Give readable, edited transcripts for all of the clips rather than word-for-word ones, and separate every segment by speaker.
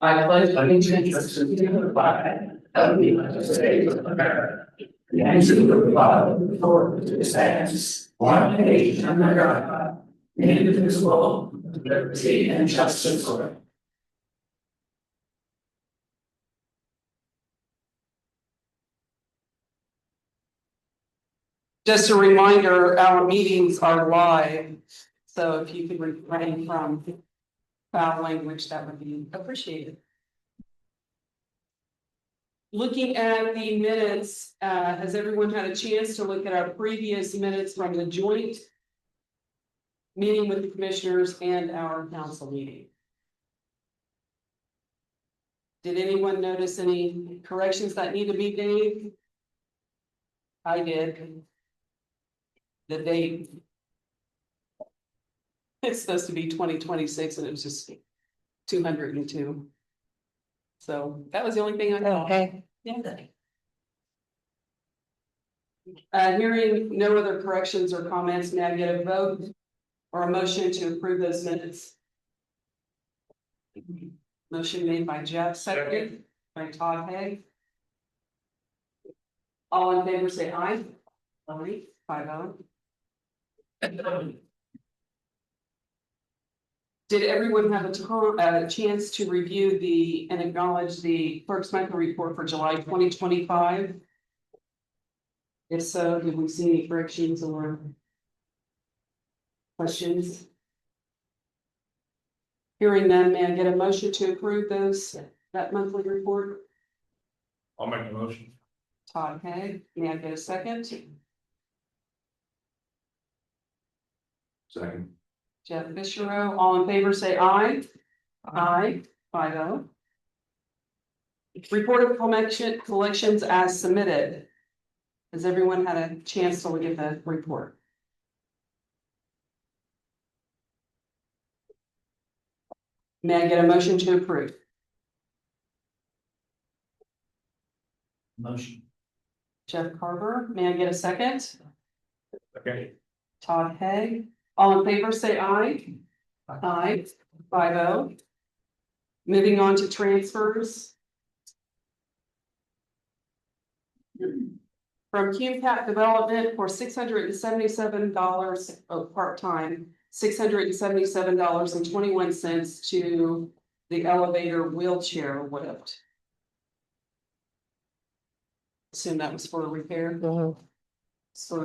Speaker 1: I pledge allegiance to the flag of the United States of America and to the republic for which it stands, one nation under God, indivisible, with liberty and justice for all. Just a reminder, our meetings are live, so if you could refrain from foul language, that would be appreciated. Looking at the minutes, has everyone had a chance to look at our previous minutes from the joint meeting with the commissioners and our council meeting? Did anyone notice any corrections that need to be made? I did. The date. It's supposed to be 2026 and it was just 202. So that was the only thing I know.
Speaker 2: Okay.
Speaker 1: Yeah. Hearing no other corrections or comments, may I get a vote or a motion to approve those minutes? Motion made by Jeff, seconded by Todd Hay. All in favor say aye. Aye, 5-0. Did everyone have a chance to review and acknowledge the clerk's monthly report for July 2025? If so, did we see any corrections or questions? Hearing none, may I get a motion to approve that monthly report?
Speaker 3: I'll make a motion.
Speaker 1: Todd Hay, may I get a second?
Speaker 3: Second.
Speaker 1: Jeff Fischerow, all in favor say aye. Aye, 5-0. Report of collections as submitted. Has everyone had a chance to look at the report? May I get a motion to approve?
Speaker 3: Motion.
Speaker 1: Jeff Carver, may I get a second?
Speaker 3: Okay.
Speaker 1: Todd Hay, all in favor say aye. Aye, 5-0. Moving on to transfers. From QCAP Development for $677 part-time, $677.21 to the elevator wheelchair lift. Assume that was for repair. For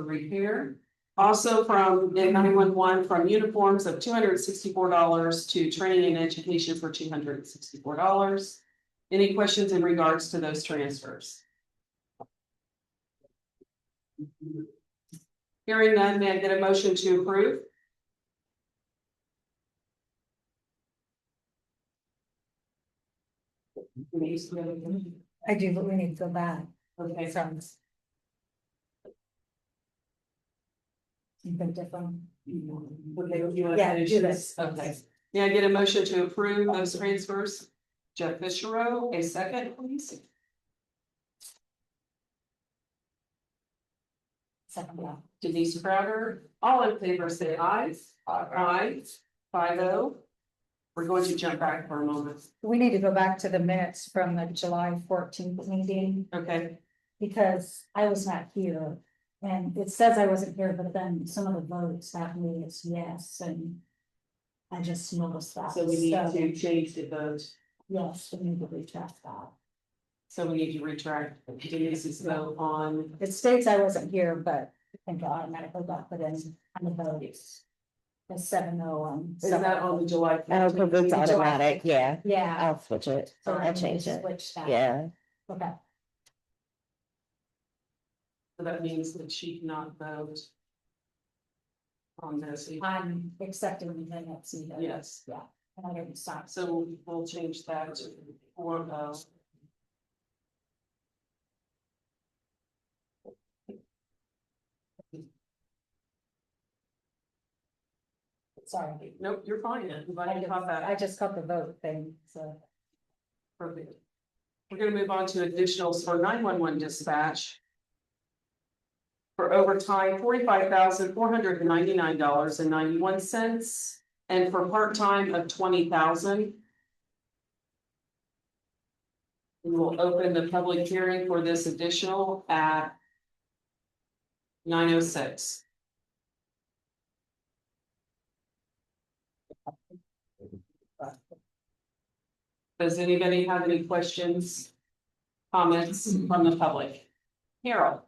Speaker 1: repair. Also from N911 from uniforms of $264 to training and education for $264. Any questions in regards to those transfers? Hearing none, may I get a motion to approve?
Speaker 2: I do, but we need to go back.
Speaker 1: Okay,
Speaker 2: Something different.
Speaker 1: okay, you want to
Speaker 2: Yeah,
Speaker 1: finish
Speaker 2: do
Speaker 1: this? Okay. May I get a motion to approve those transfers? Jeff Fischerow, a second, please.
Speaker 2: Second one.
Speaker 1: Denise Crowder, all in favor say aye. Aye, 5-0. We're going to jump back for a moment.
Speaker 2: We need to go back to the minutes from the July 14th meeting
Speaker 1: Okay,
Speaker 2: because I was not here. And it says I wasn't here, but then some of the votes that mean it's yes, and I just noticed that.
Speaker 1: so we need to change the vote.
Speaker 2: Yes, we need to retract that.
Speaker 1: So we need to retract Denise's vote on,
Speaker 2: It states I wasn't here, but I think I automatically got put in on the vote. It's 7-0.
Speaker 1: is that on the July?
Speaker 4: Oh, 'cause it's
Speaker 2: July
Speaker 4: automatic, yeah,
Speaker 2: Yeah.
Speaker 4: I'll switch it,
Speaker 2: So
Speaker 4: I'll change it,
Speaker 2: Switch that.
Speaker 4: yeah.
Speaker 2: Okay.
Speaker 1: So that means that she cannot vote on this.
Speaker 2: I'm accepting the minutes either.
Speaker 1: Yes,
Speaker 2: Yeah, and I didn't stop.
Speaker 1: so we'll change that to 4-0.
Speaker 2: Sorry.
Speaker 1: Nope, you're fine. I'm glad
Speaker 2: I
Speaker 1: you
Speaker 2: just,
Speaker 1: caught that.
Speaker 2: I just got the vote thing, so.
Speaker 1: Perfect. We're gonna move on to additionals for 911 dispatch. For overtime, $45,499.91, and for part-time of $20,000. We will open the public hearing for this additional at 9:06. Does anybody have any questions, comments from the public? Carol?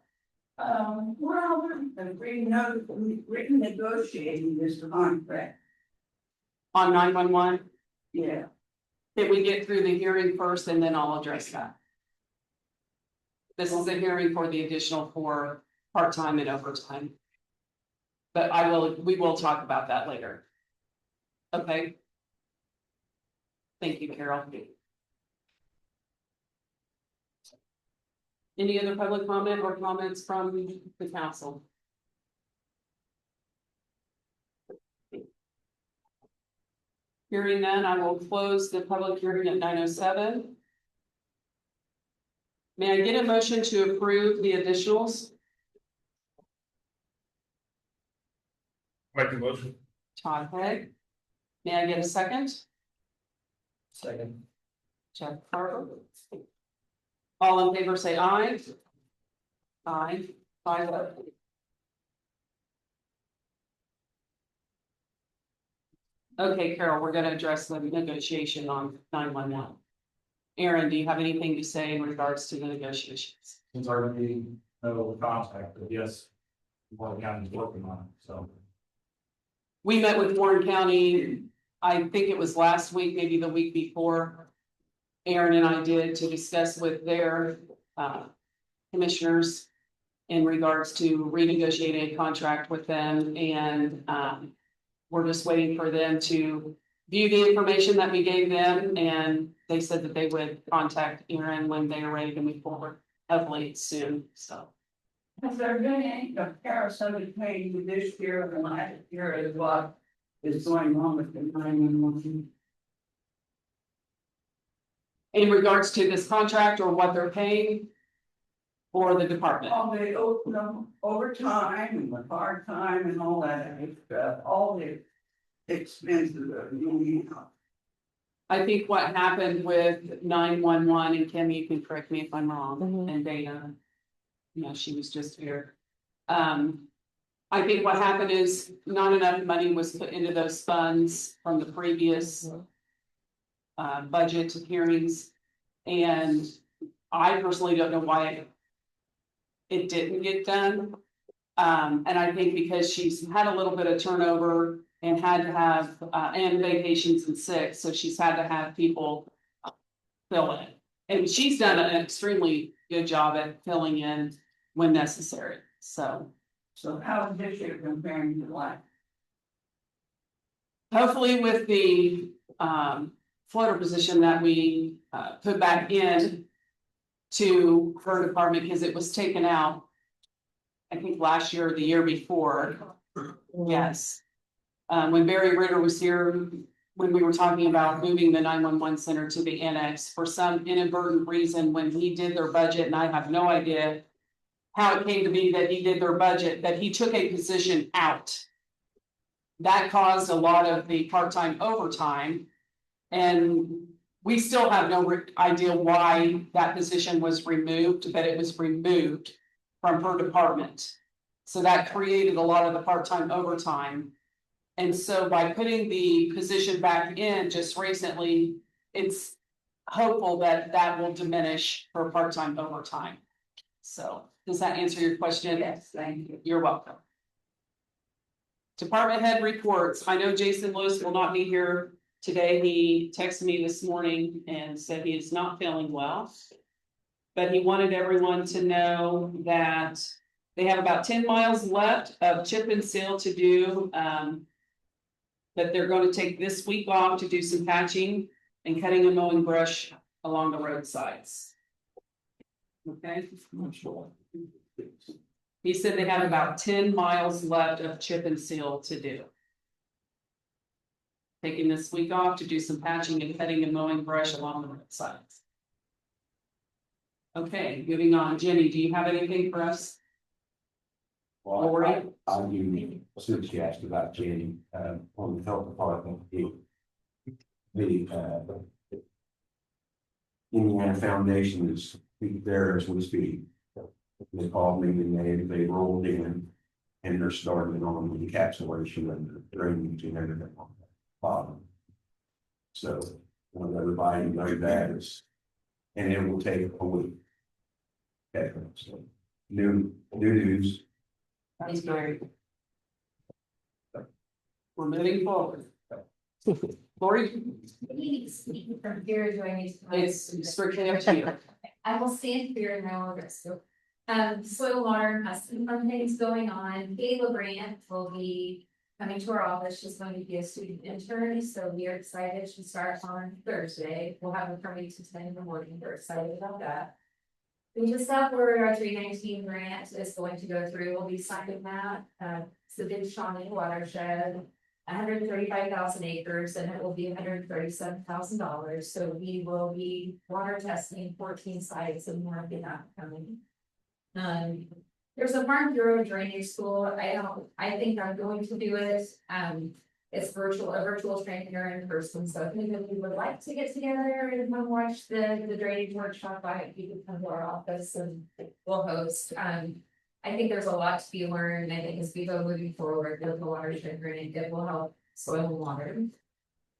Speaker 4: Well, we're negotiating this contract,
Speaker 1: On 911,
Speaker 4: yeah.
Speaker 1: did we get through the hearing first and then I'll address that? This is a hearing for the additional for part-time and overtime. But we will talk about that later. Okay? Thank you, Carol. Any other public comment or comments from the council? Hearing none, I will close the public hearing at 9:07. May I get a motion to approve the additionals?
Speaker 3: Make a motion.
Speaker 1: Todd Haig. May I get a second?
Speaker 3: Second.
Speaker 1: Jeff Carter. All in favor, say aye. Aye. 5-0. Okay, Carol, we're gonna address the negotiation on 911. Aaron, do you have anything to say in regards to the negotiations?
Speaker 3: Since already no contact, but yes, Warren County's working on it, so.
Speaker 1: We met with Warren County, I think it was last week, maybe the week before. Aaron and I did to discuss with their commissioners in regards to renegotiating a contract with them, and we're just waiting for them to view the information that we gave them, and they said that they would contact Aaron when they are ready to move forward, hopefully soon, so.
Speaker 4: Has there been any comparison between this year and last year as what is going on with the 911?
Speaker 1: In regards to this contract or what they're paying for the department?
Speaker 4: All the overtime and the part-time and all that, all the expenses are going up.
Speaker 1: I think what happened with 911, and Kim, you can correct me if I'm wrong, and Dana, you know, she was just here. I think what happened is not enough money was put into those funds from the previous budget hearings. And I personally don't know why it didn't get done. And I think because she's had a little bit of turnover and had to have, and vacations and sick, so she's had to have people fill in. And she's done an extremely good job at filling in when necessary, so.
Speaker 4: So how is this year comparing to last?
Speaker 1: Hopefully with the floater position that we put back in to her department, because it was taken out, I think last year or the year before. Yes. When Barry Ritter was here, when we were talking about moving the 911 center to the annex, for some inadvertent reason, when he did their budget, and I have no idea how it came to be that he did their budget, that he took a position out. That caused a lot of the part-time overtime. And we still have no idea why that position was removed, but it was removed from her department. So that created a lot of the part-time overtime. And so by putting the position back in just recently, it's hopeful that that will diminish her part-time overtime. So does that answer your question?
Speaker 4: Yes, thank you.
Speaker 1: You're welcome. Department head reports. I know Jason Lewis will not be here today. He texted me this morning and said he is not feeling well. But he wanted everyone to know that they have about 10 miles left of chip and seal to do. That they're going to take this week off to do some patching and cutting and mowing brush along the roadsides. Okay. He said they have about 10 miles left of chip and seal to do. Taking this week off to do some patching and cutting and mowing brush along the roadsides. Okay, moving on. Jenny, do you have anything for us?
Speaker 5: Well,
Speaker 1: Lori?
Speaker 5: I'll give you, since you asked about Jenny, on the health department, the Indiana Foundation is there as we speak. They called me and they rolled in and they're starting on the encapsulation and the drainage and everything on the bottom. So, I want everybody to know that is, and it will take a week. Okay, so, new news.
Speaker 1: That's great. We're moving forward. Lori,
Speaker 6: From here, do I need to?
Speaker 1: it's strictly up to you.
Speaker 6: I will stand here and now over so. Soil water has some fun things going on. Kayla Brandt will be coming to our office. She's going to be a student intern, so we are excited. She starts on Thursday. We'll have her coming to 10 in the morning. We're excited about that. We just have where our 319 grant is going to go through. We'll be signing that. It's the Big Shawnee watershed. 135,000 acres and it will be $137,000. So we will be water testing 14 sites and more of that coming. There's a Farm Bureau drainage school. I think I'm going to do it. It's a virtual training here in person. So if anybody would like to get together and come watch the drainage workshop, you can come to our office and we'll host. I think there's a lot to be learned. I think as we go moving forward, the watershed grading, it will help soil and water.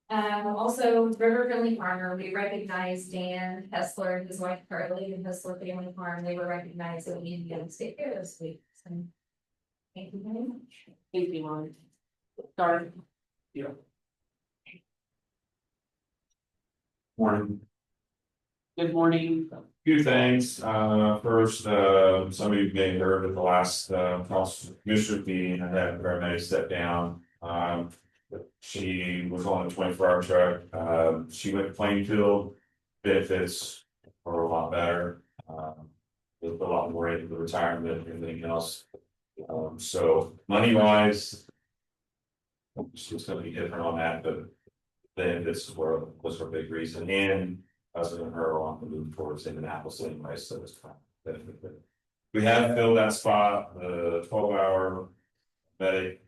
Speaker 6: Also River Friendly Farmer, we recognize Dan Hessler and his wife Carly and Hessler Family Farm. They were recognized at the Indiana State Fair this week. So, thank you very much.
Speaker 1: Thank you, Lori. Sorry.
Speaker 7: Morning.
Speaker 1: Good morning.
Speaker 7: Few things, first, some of you may have heard at the last, council commissioner meeting, I had paramedic step down. She was on a 24-hour truck, she went to Plainfield, benefits were a lot better. With a lot more into the retirement and everything else. So money wise. It's just gonna be different on that, but then this was her big reason, and us and her on the move towards Indianapolis anyway, so it's kind of benefit. We have filled that spot, the 12-hour medic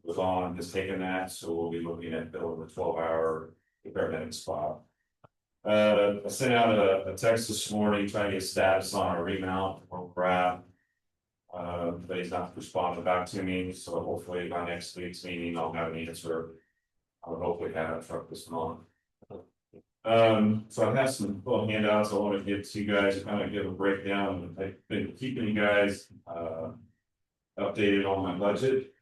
Speaker 7: was on, has taken that, so we'll be looking at filling the 12-hour paramedic spot. I sent out a text this morning trying to get status on our remount or grab. But he's not responding back to me, so hopefully by next week's meeting, I'll have an answer. I'll hopefully have a truck this month. So I have some little handouts I want to give to you guys, kind of give a breakdown. I've been keeping you guys updated on my budget.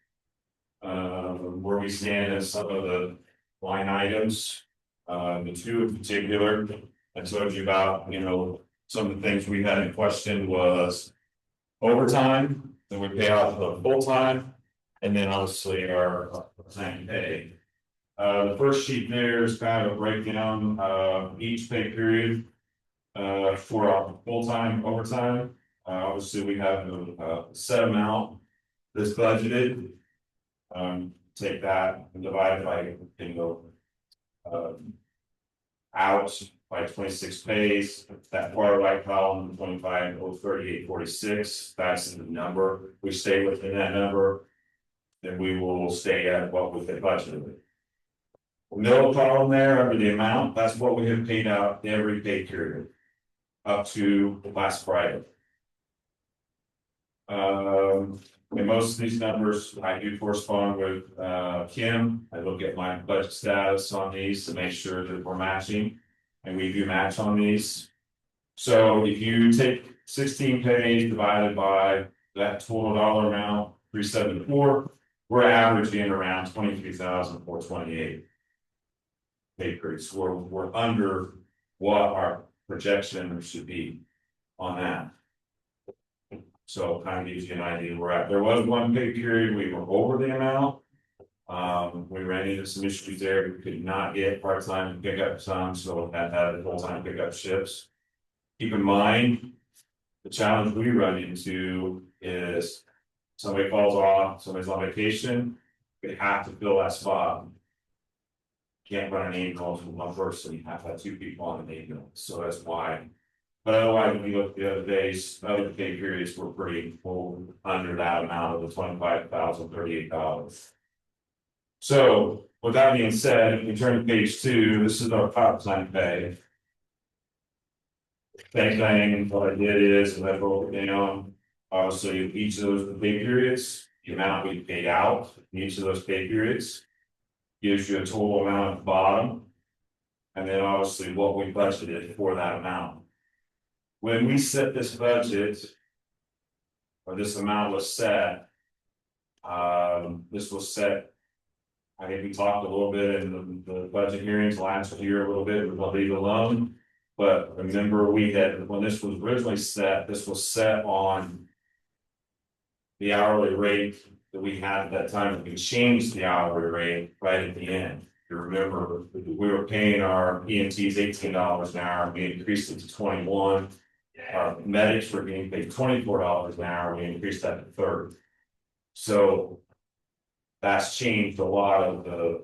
Speaker 7: Where we stand in some of the line items. The two in particular, I told you about, some of the things we had in question was overtime, that we pay out the full time, and then obviously our time pay. The first sheet there is kind of a breakdown of each pay period for our full-time overtime. Obviously, we have a set amount that's budgeted. Take that and divide it by, out by 26 pays. That far right column, 25,038.46, that's the number. We stay within that number, then we will stay at what we had budgeted. The middle column there under the amount, that's what we have paid out every pay period up to last Friday. And most of these numbers I do correspond with Kim. I look at my budget status on these to make sure that we're matching, and we do match on these. So if you take 16 pays divided by that total dollar amount, 374, we're averaging around 23,428 pay periods. We're under what our projection should be on that. So kind of gives you an idea where we're at. There was one pay period we were over the amount. We ran into some issues there. We could not get part-time pickup time, so had full-time pickup shifts. Keep in mind, the challenge we run into is somebody falls off, somebody's on vacation, we have to fill that spot. Can't run an ambulance with one person, you have to have two people on the ambulance, so that's why. But otherwise, when you look at the other days, other pay periods were pretty full under that amount of the $25,038. So with that being said, if we turn to page 2, this is our part-time pay. Same thing, what I did is, I broke it down, obviously, each of those pay periods, the amount we paid out, in each of those pay periods. Gives you a total amount at the bottom. And then obviously what we budgeted for that amount. When we set this budget. Or this amount was set. This was set. I think we talked a little bit in the budget hearings last year, a little bit, we're gonna leave it alone. But remember, we had, when this was originally set, this was set on. The hourly rate that we had at that time, we changed the hourly rate right at the end. You remember, we were paying our EMTs $18 an hour, we increased it to 21. Our medics were being paid $24 an hour, we increased that to 30. So. That's changed a lot of the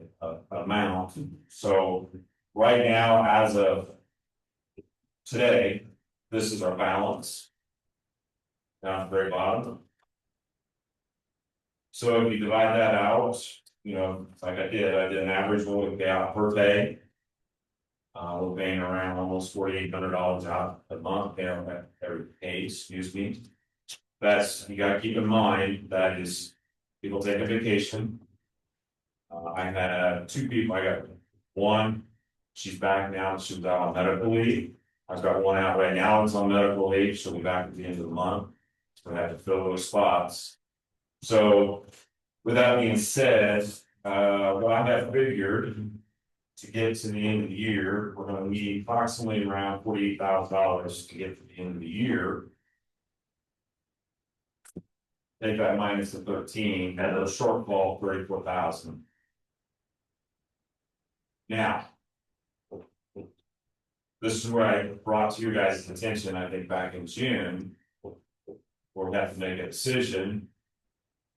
Speaker 7: amount, so right now, as of. Today, this is our balance. Down at the very bottom. So if you divide that out, you know, like I did an average what we pay out per day. We're paying around almost $4,800 out a month, every pay, excuse me. That's, you gotta keep in mind, that is, people take a vacation. I had two people, I got one, she's back now, she was out on medical leave. I've got one out right now, it's on medical leave, she'll be back at the end of the month. So I have to fill those spots. So, with that being said, what I have figured. To get to the end of the year, we're gonna need approximately around $48,000 to get to the end of the year. Take that minus the 13, and a shortfall 34,000. Now. This is where I brought to you guys' attention, I think back in June. Where we have to make a decision.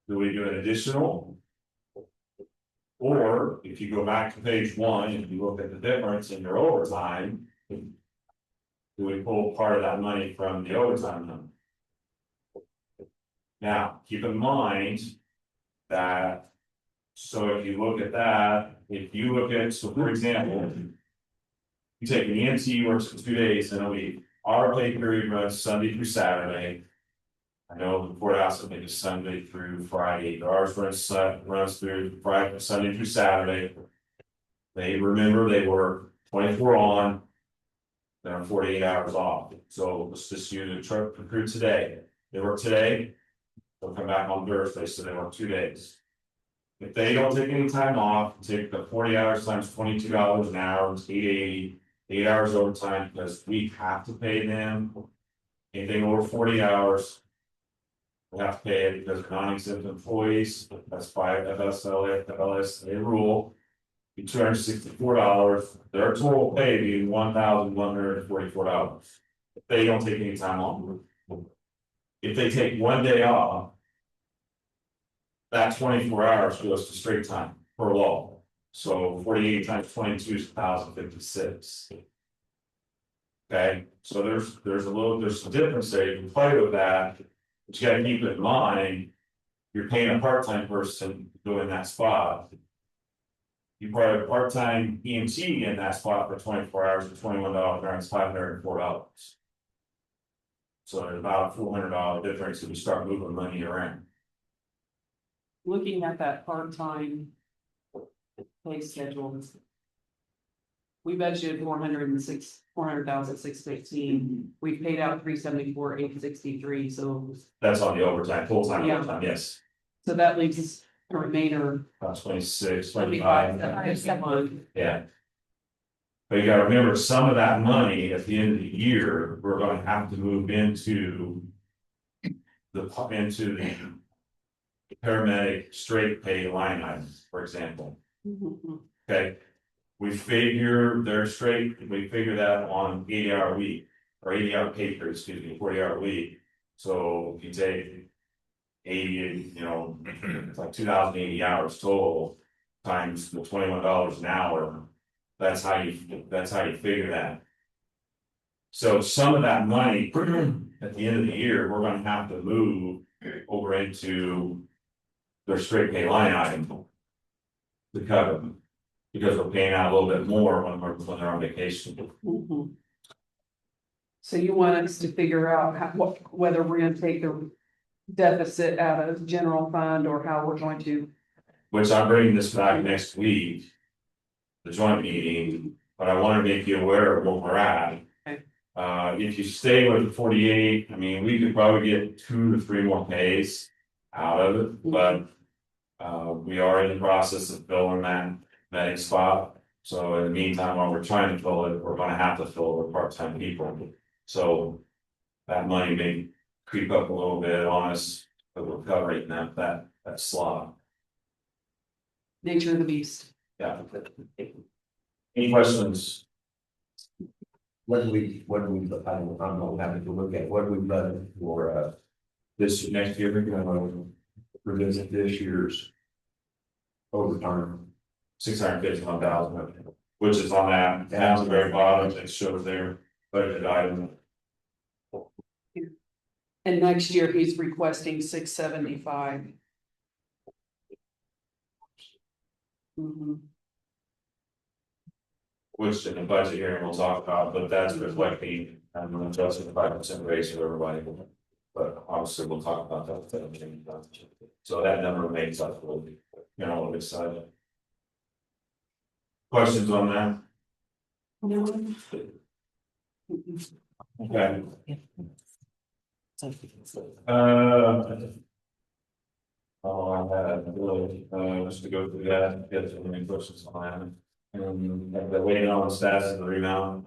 Speaker 7: Do we do an additional? Or if you go back to page 1 and you look at the difference in your overtime. Do we pull part of that money from the overtime number? Now, keep in mind. That. So if you look at that, if you look at, so for example. You take an EMT works for 2 days in a week, our pay period runs Sunday through Saturday. I know the courthouse will make a Sunday through Friday, ours runs through Friday, Sunday through Saturday. They remember they were 24 on. They're 48 hours off, so let's just use a truck crew today, they work today. They'll come back on Thursday, so they work 2 days. If they don't take any time off, take the 40 hours times $22 an hour, it's $880, 8 hours overtime, because we have to pay them. Anything over 40 hours. We have to pay it because non-exempt employees, that's by FLSA rule. Be $264, their total pay being $1,144. If they don't take any time off. If they take 1 day off. That 24 hours goes to straight time per law, so 48 times 22 is 1,056. Okay, so there's some difference there, you can play with that. But you gotta keep in mind, you're paying a part-time person to go in that spot. You put a part-time EMT in that spot for 24 hours for $21, that's $504. So there's about a $400 difference if you start moving money around.
Speaker 1: Looking at that part-time. Pay schedule. We budgeted 400,615, we paid out 374,863, so.
Speaker 7: That's on the overtime, full-time
Speaker 1: Yeah.
Speaker 7: overtime, yes.
Speaker 1: So that leaves us a remainder.
Speaker 7: About 26,
Speaker 1: 25,
Speaker 7: 25, yeah. But you gotta remember, some of that money at the end of the year, we're gonna have to move into. The paramedic straight pay line items, for example, okay? We figure they're straight, we figure that on 80-hour week, or 80-hour pay period, excuse me, 40-hour week. So if you take 80, you know, it's like 2,080 hours total, times the $21 an hour. That's how you figure that. So some of that money, at the end of the year, we're gonna have to move over into. Their straight pay line item. To cover them. Because we're paying out a little bit more when they're on vacation.
Speaker 1: So you want us to figure out whether we're gonna take the deficit out of general fund or how we're going to.
Speaker 7: Which I'm bringing this back next week. The joint meeting, but I wanna make you aware of what we're at.
Speaker 1: Okay.
Speaker 7: If you stay with 48, I mean, we could probably get 2 to 3 more pays out of it, but. We are in the process of filling that medic spot, so in the meantime, while we're trying to fill it, we're gonna have to fill it with part-time people. So. That money may creep up a little bit on us, but we're covering that slot,
Speaker 1: Nature of the beast.
Speaker 7: yeah. Any questions?
Speaker 5: What do we, I don't know, having to look at, what we've done for,
Speaker 7: This next year, we're gonna
Speaker 5: revisit this year's overtime.
Speaker 7: 651,000, which is on that, down the very bottom, it shows their budget item.
Speaker 1: And next year he's requesting 675.
Speaker 7: Which in the budget hearing we'll talk about, but that's reflecting, I'm gonna adjust the 5% raise for everybody. But obviously, we'll talk about that. So that number remains up, we'll be, you know, a little excited. Questions on that?
Speaker 1: No.
Speaker 7: Okay. Oh, I had really, just to go through that, get some any questions on that. And waiting on the status of the remount.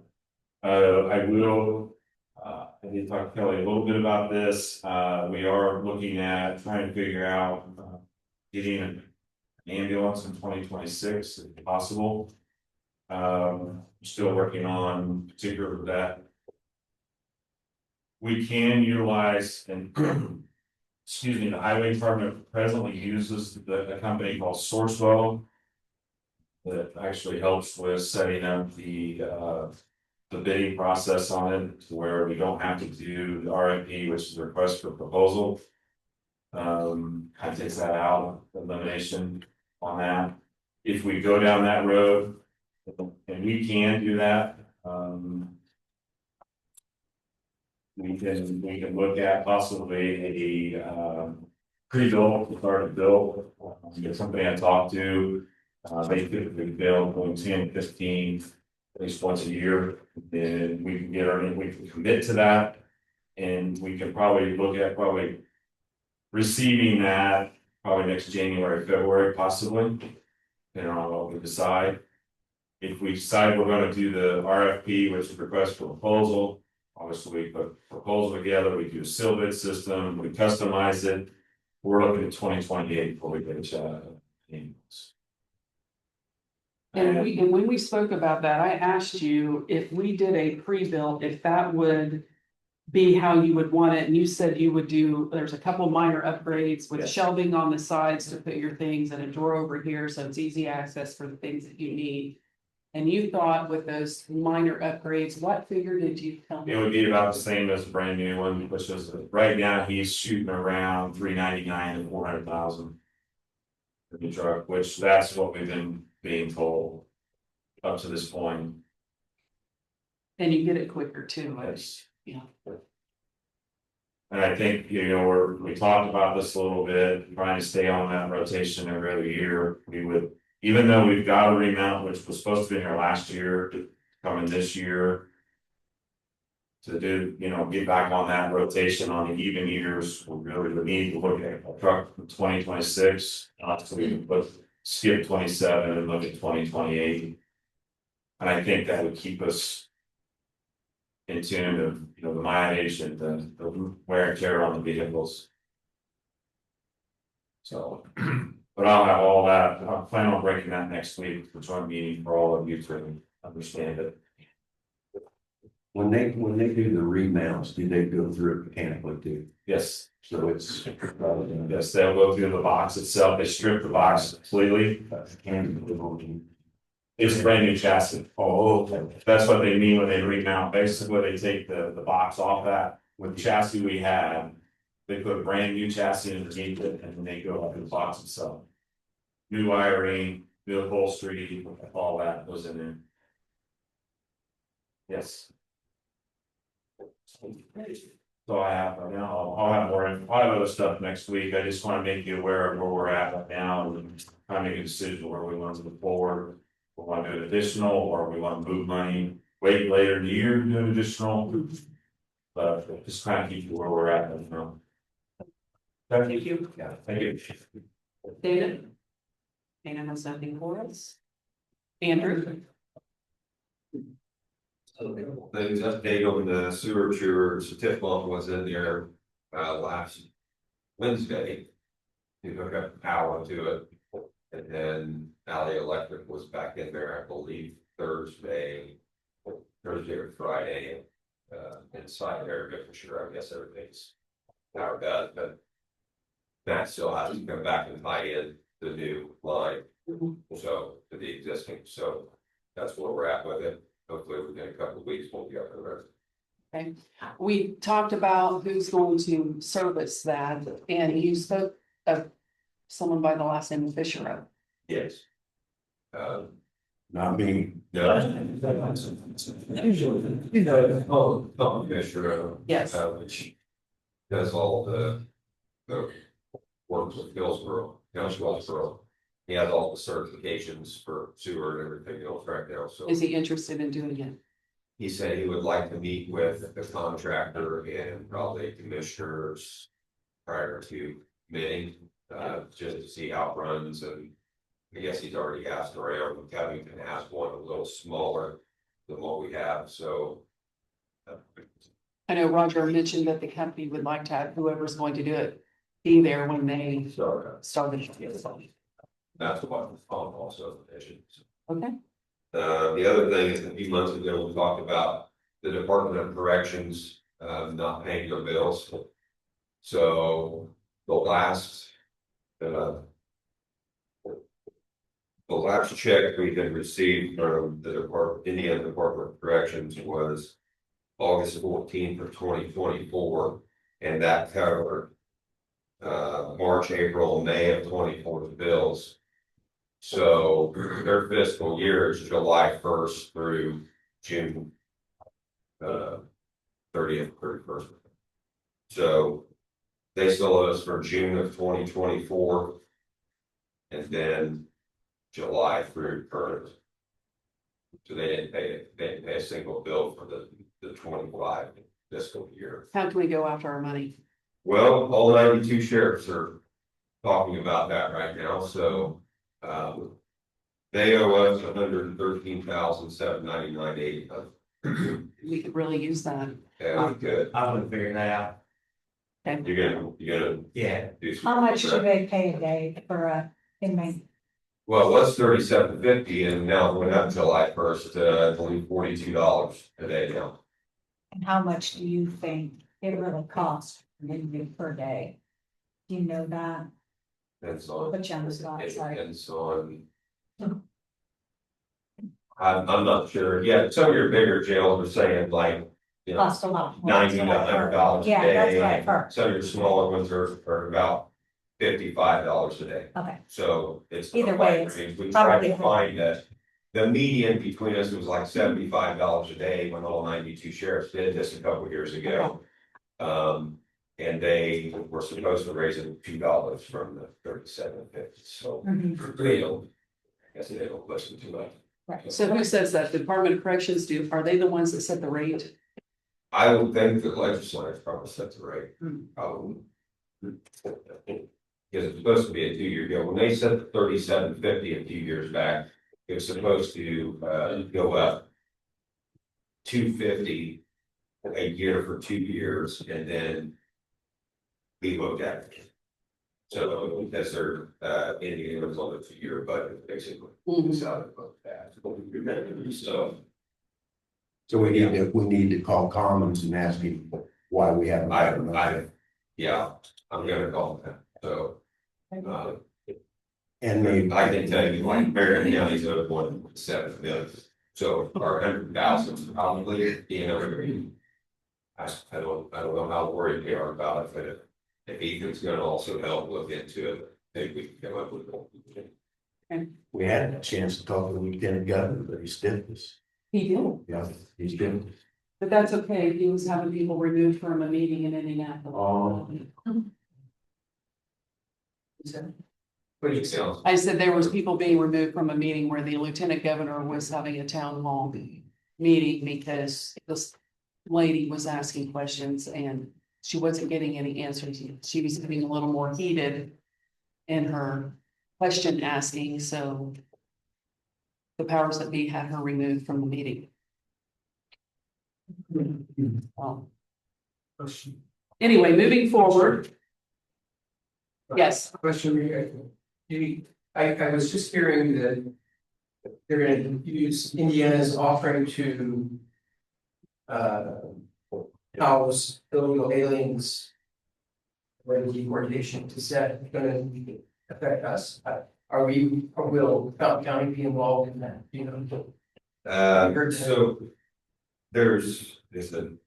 Speaker 7: I will, I did talk to Kelly a little bit about this, we are looking at trying to figure out, getting an ambulance in 2026 if possible. Still working on particular that. We can utilize and excuse me, the highway department presently uses a company called Sourcewell. That actually helps with setting up the bidding process on it, to where we don't have to do the RFP, which is the request for proposal. Kind of takes that out, elimination on that. If we go down that road, and we can do that, we can look at possibly a pre-built, started build. Get somebody I talked to, they typically build between 10 and 15, at least once a year. Then we can we can commit to that. And we can probably look at receiving that probably next January, February, possibly. Depending on what we decide. If we decide we're gonna do the RFP, which is request for proposal. Obviously, we put proposal together, we do a seal bid system, we customize it. We're looking at 2028 before we get a shot at it.
Speaker 1: And when we spoke about that, I asked you if we did a pre-built, if that would be how you would want it, and you said you would do, there's a couple minor upgrades with
Speaker 7: Yes.
Speaker 1: shelving on the sides to put your things and a drawer over here, so it's easy access for the things that you need. And you thought with those minor upgrades, what figure did you tell
Speaker 7: It
Speaker 1: me?
Speaker 7: would be about the same as a brand new one, which is right now he's shooting around 399 and 400,000. For the truck, which that's what we've been being told up to this point.
Speaker 1: And you get it quicker too,
Speaker 7: Yes.
Speaker 1: yeah.
Speaker 7: And I think, you know, we talked about this a little bit, trying to stay on that rotation every other year, we would. Even though we've got a remount, which was supposed to be here last year, coming this year. To do, you know, get back on that rotation on the even years, we really would need to look at a truck from 2026. So we can skip 27 and look at 2028. And I think that would keep us. In tune of, you know, the mileage and the wear and tear on the vehicles. So, but I'll have all that, I plan on breaking that next week, for joint meeting for all of you to understand it.
Speaker 5: When they do the remounts, do they go through it mechanically too?
Speaker 7: Yes,
Speaker 5: So it's.
Speaker 7: yes, they'll go through the box itself, they strip the box completely, it's a brand new chassis.
Speaker 5: Oh, okay.
Speaker 7: That's what they mean when they remount, basically they take the box off that, with the chassis we had. They put a brand new chassis underneath it and then they go up in the box itself. New wiring, new upholstery, all that goes in there. Yes. So I have, right now, I'll have more, I'll have other stuff next week, I just wanna make you aware of where we're at right now, and try to make a decision where we want to move forward. We wanna do an additional, or we wanna move money, wait later in the year to do an additional. But just kind of keep you where we're at, you know.
Speaker 1: Thank you.
Speaker 7: Yeah, thank you.
Speaker 1: David? Dana has nothing for us. Andrew?
Speaker 8: Things update on the sewer chewers, tip bump was in there, last Wednesday. To hook up power to it, and then Valley Electric was back in there, I believe, Thursday or Friday. Inside there, but for sure, I guess everything's powered up, but that still has to come back and tie in the new line. So to the existing, so that's where we're at with it. Hopefully within a couple of weeks, we'll be up to the rest.
Speaker 1: Okay, we talked about who's going to service that, and you spoke of someone by the last name of Fisher.
Speaker 8: Yes.
Speaker 5: Not me.
Speaker 8: No. You know, Tom Fisher.
Speaker 1: Yes.
Speaker 8: Which does all the works with Hillsborough, Hillsborough. He has all the certifications for sewer and everything else right now, so.
Speaker 1: Is he interested in doing it?
Speaker 8: He said he would like to meet with the contractor and probably commissioners prior to meeting, just to see how it runs, and I guess he's already asked around. Covington has one a little smaller than what we have, so.
Speaker 1: I know Roger mentioned that the company would like to have whoever's going to do it be there when they
Speaker 8: So
Speaker 1: started.
Speaker 8: that's what Tom also mentioned.
Speaker 1: Okay,
Speaker 8: The other thing is, a few months ago, we talked about the Department of Corrections, not paying their bills. So the last check we had received from the Indiana Department of Corrections was August 14th of 2024, and that covered March, April, May of 24 bills. So their fiscal year is July 1st through June 30th, 31st. So they still owe us for June of 2024, and then July through current. So they didn't pay a single bill for the 25 fiscal year.
Speaker 1: how can we go after our money?
Speaker 8: Well, all 92 sheriffs are talking about that right now, so they owe us $113,799.80.
Speaker 1: We could really use that.
Speaker 8: Yeah, we could.
Speaker 3: I'm gonna figure that out.
Speaker 8: You're gonna
Speaker 3: Yeah.
Speaker 8: do some.
Speaker 2: How much do they pay a day for a inmate?
Speaker 8: Well, it was $37.50, and now it went up July 1st, I believe $42 a day now.
Speaker 2: And how much do you think it really costs an inmate per day? Do you know that?
Speaker 8: Depends on.
Speaker 2: Put you on the spot,
Speaker 8: It
Speaker 2: sorry.
Speaker 8: depends on. I'm not sure, yeah, some of your bigger jails are saying like, you know,
Speaker 2: Cost a lot. more.
Speaker 8: $90 to $100 a day.
Speaker 2: Yeah, that's what I've heard.
Speaker 8: Some of your smaller ones are about $55 a day,
Speaker 2: Okay,
Speaker 8: so it's.
Speaker 2: Either way, it's
Speaker 8: We tried to
Speaker 2: probably-
Speaker 8: find that. The median between us was like $75 a day when all 92 sheriffs did this a couple years ago. And they were supposed to raise it $2 from the $37.50, so.
Speaker 2: Mhm.
Speaker 8: They don't, I guess they don't listen to it.
Speaker 2: right.
Speaker 1: So who says that? The Department of Corrections do? Are they the ones that set the rate?
Speaker 8: I would think the legislators probably set the rate,
Speaker 1: Hmm.
Speaker 8: probably. Because it's supposed to be a 2-year deal. When they set the $37.50 a few years back, it was supposed to go up $250 a year for 2 years, and then we looked at it. So because they're Indiana's on a 2-year budget, basically.
Speaker 1: Mhm.
Speaker 8: It's out of that. So
Speaker 5: So we need to call Commons and ask him why we haven't.
Speaker 8: yeah, I'm gonna call them, so.
Speaker 5: And maybe.
Speaker 8: I can tell you, like, Marion County's owed $1.7 million, so our 100,000 probably, you know. I don't know how worried they are about it, but if Ethan's gonna also help look into it, maybe we can come up with it.
Speaker 5: We had a chance to talk to the lieutenant governor, but he stiffed us.
Speaker 1: He do.
Speaker 5: Yeah, he stiffed us.
Speaker 1: But that's okay, he was having people removed from a meeting in Indianapolis.
Speaker 5: Oh.
Speaker 8: What do you say?
Speaker 1: I said there was people being removed from a meeting where the lieutenant governor was having a town hall meeting because this lady was asking questions and she wasn't getting any answers. She was getting a little more heated in her question asking, so the powers that be had her removed from the meeting. Anyway, moving forward. Yes,
Speaker 9: Question, I was just hearing that they're gonna use Indiana's offering to house illegal aliens when deportation, is that gonna affect us? Or will Fountain County be involved in that, you know?
Speaker 8: So there's a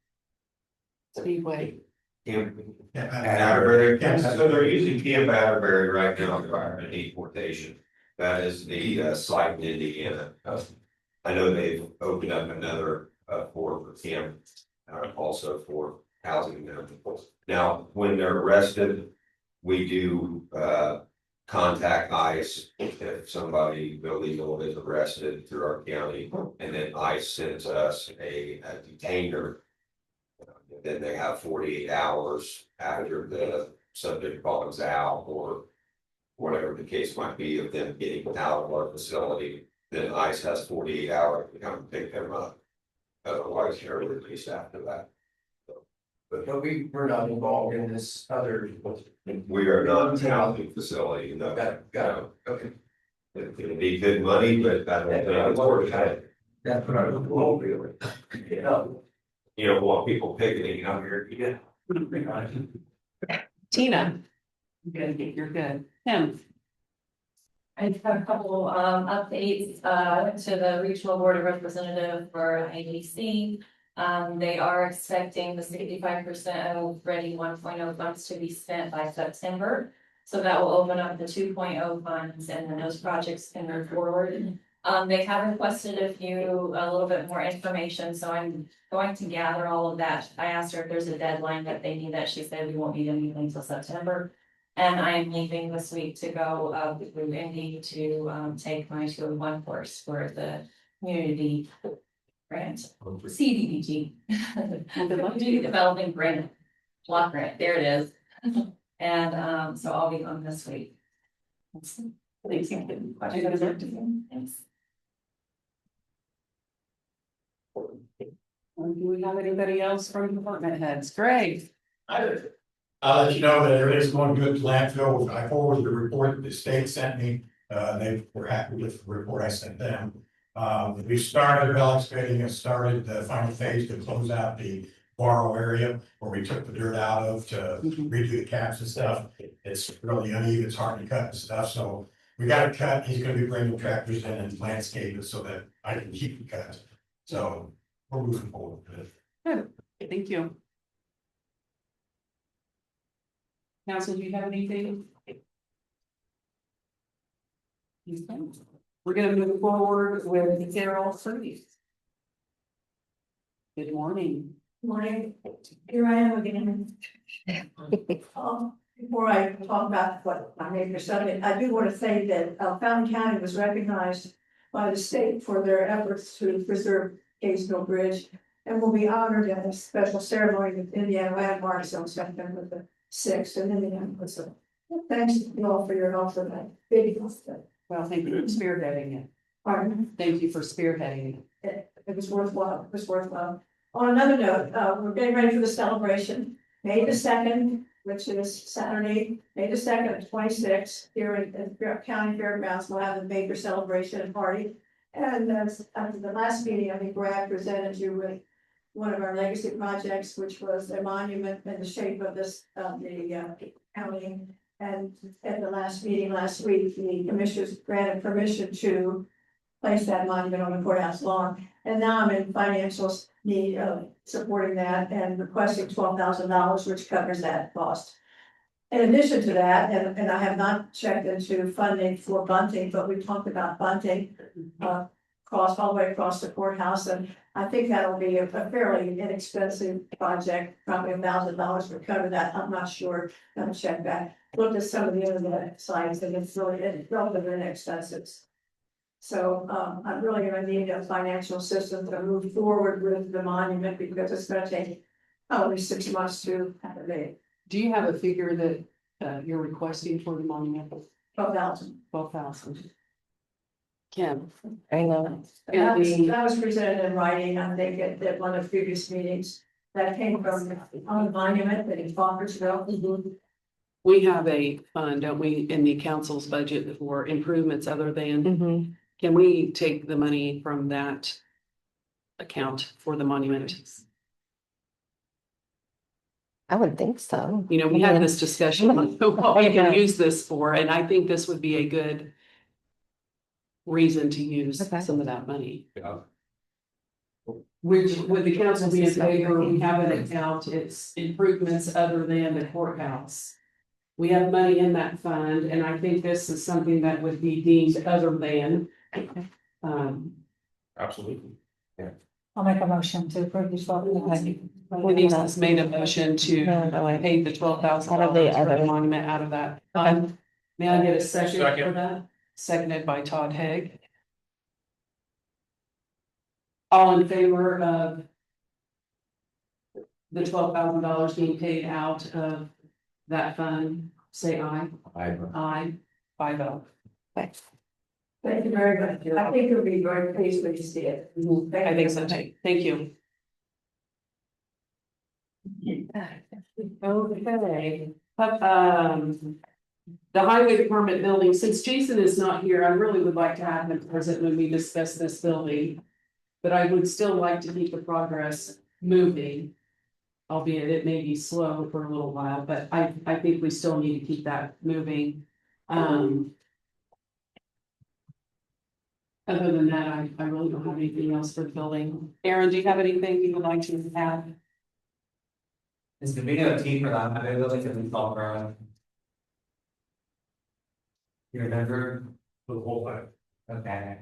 Speaker 1: Speedway.
Speaker 8: Camp Atterbury, so they're using Camp Atterbury right now for deportation. That is the site in Indiana. I know they've opened up another for camp, also for housing them. Now, when they're arrested, we do contact ICE if somebody illegal is arrested through our county, and then ICE sends us a detainer. Then they have 48 hours after the subject bonds out or whatever the case might be of them getting out of our facility. Then ICE has 48 hours to come pick them up. Otherwise, they're released after that.
Speaker 9: But we're not involved in this other.
Speaker 8: We are not a housing facility, no.
Speaker 9: Got it, okay.
Speaker 8: It'd be good money, but that
Speaker 9: That's what I was told, really. Yeah.
Speaker 8: you don't want people picketing out here.
Speaker 1: Tina. You're good. Tim.
Speaker 10: I have a couple updates to the regional board of representative for IDC. They are expecting the 65% of Ready 1.0 funds to be spent by September. So that will open up the 2.0 funds and then those projects can move forward. They have requested a little bit more information, so I'm going to gather all of that. I asked her if there's a deadline that they need that. She said we won't need anything until September. And I am leaving this week to go through Indy to take my 201 course for the community grant, CDBG. Community Development Grant, block grant, there it is. And so I'll be on this week. Thanks. Thanks.
Speaker 1: Do we have anybody else from department heads? Greg?
Speaker 3: I'll let you know that everything's going good to landfill. I forwarded the report that the state sent me. They were happy with the report I sent them. We started well excavating and started the final phase to close out the borrow area where we took the dirt out of to redo the caps and stuff. It's really uneven, it's hard to cut and stuff, so we got it cut. He's gonna be bringing tractors in and landscape it so that I can keep it cut. So we're moving forward with it.
Speaker 1: Good, thank you. Council, do you have anything? We're gonna move forward with Carol Freeze. Good morning.
Speaker 11: Morning, here I am again. Before I talk about what my major subject, I do want to say that Fountain County was recognized by the state for their efforts to preserve Kaysville Bridge, and will be honored at a special ceremony with Indiana landmarks on September the 6th in Indianapolis. So thanks you all for your help for that big.
Speaker 1: Well, thank you for spearheading it.
Speaker 11: Pardon?
Speaker 1: Thank you for spearheading it.
Speaker 11: It was worthwhile, it was worthwhile. On another note, we're getting ready for the celebration, May the 2nd, which is Saturday, May the 2nd at 26, here at County Fairgrounds, we'll have a major celebration and party. And after the last meeting, I think Brad presented you with one of our legacy projects, which was a monument in the shape of this, the county. And at the last meeting last week, the commissioners granted permission to place that monument on the courthouse lawn. And now I'm in financial need of supporting that and requesting $12,000, which covers that cost. In addition to that, and I have not checked into funding for bunting, but we talked about bunting. across, all the way across the courthouse, and I think that'll be a fairly inexpensive project, probably $1,000 to cover that, I'm not sure, gonna check that. Looked at some of the internet sites, and it's relatively inexpensive. So, I'm really gonna need a financial system to move forward with the monument, because it's gonna take probably 6 months to have it made.
Speaker 1: Do you have a figure that you're requesting for the monument?
Speaker 11: 12,000.
Speaker 1: 12,000. Kim?
Speaker 2: I know.
Speaker 11: That was presented in writing, I think, at one of the previous meetings. That came from on the monument that in Crawfordsville.
Speaker 1: We have a fund, don't we, in the council's budget for improvements other than, can we take the money from that account for the monument?
Speaker 12: I would think so.
Speaker 1: You know, we had this discussion on what we can use this for, and I think this would be a good reason to use
Speaker 12: Okay.
Speaker 1: some of that money.
Speaker 8: Yeah.
Speaker 1: Which, would the council be in favor, we have an account, it's improvements other than the courthouse. We have money in that fund, and I think this is something that would be deemed other than.
Speaker 7: Absolutely.
Speaker 2: I'll make a motion to approve these.
Speaker 1: Denise has made a motion to pay the $12,000
Speaker 12: Out of the
Speaker 1: for the
Speaker 12: other.
Speaker 1: monument out of that fund. May I get a second for
Speaker 7: Second.
Speaker 1: that? Seconded by Todd Haig. All in favor of the $12,000 being paid out of that fund, say aye. Aye. 5-0.
Speaker 11: Thank you very much. I think you'll be very pleased when you see it.
Speaker 1: I think so too. Thank you. Okay. The highway department building, since Jason is not here, I really would like to have him present when we discuss this building. But I would still like to keep the progress moving. Albeit it may be slow for a little while, but I think we still need to keep that moving. Other than that, I really don't have anything else for the building. Aaron, do you have anything you would like to add?
Speaker 13: Is the video team for that, I really can install for. You remember?
Speaker 3: For the whole thing,
Speaker 13: Okay,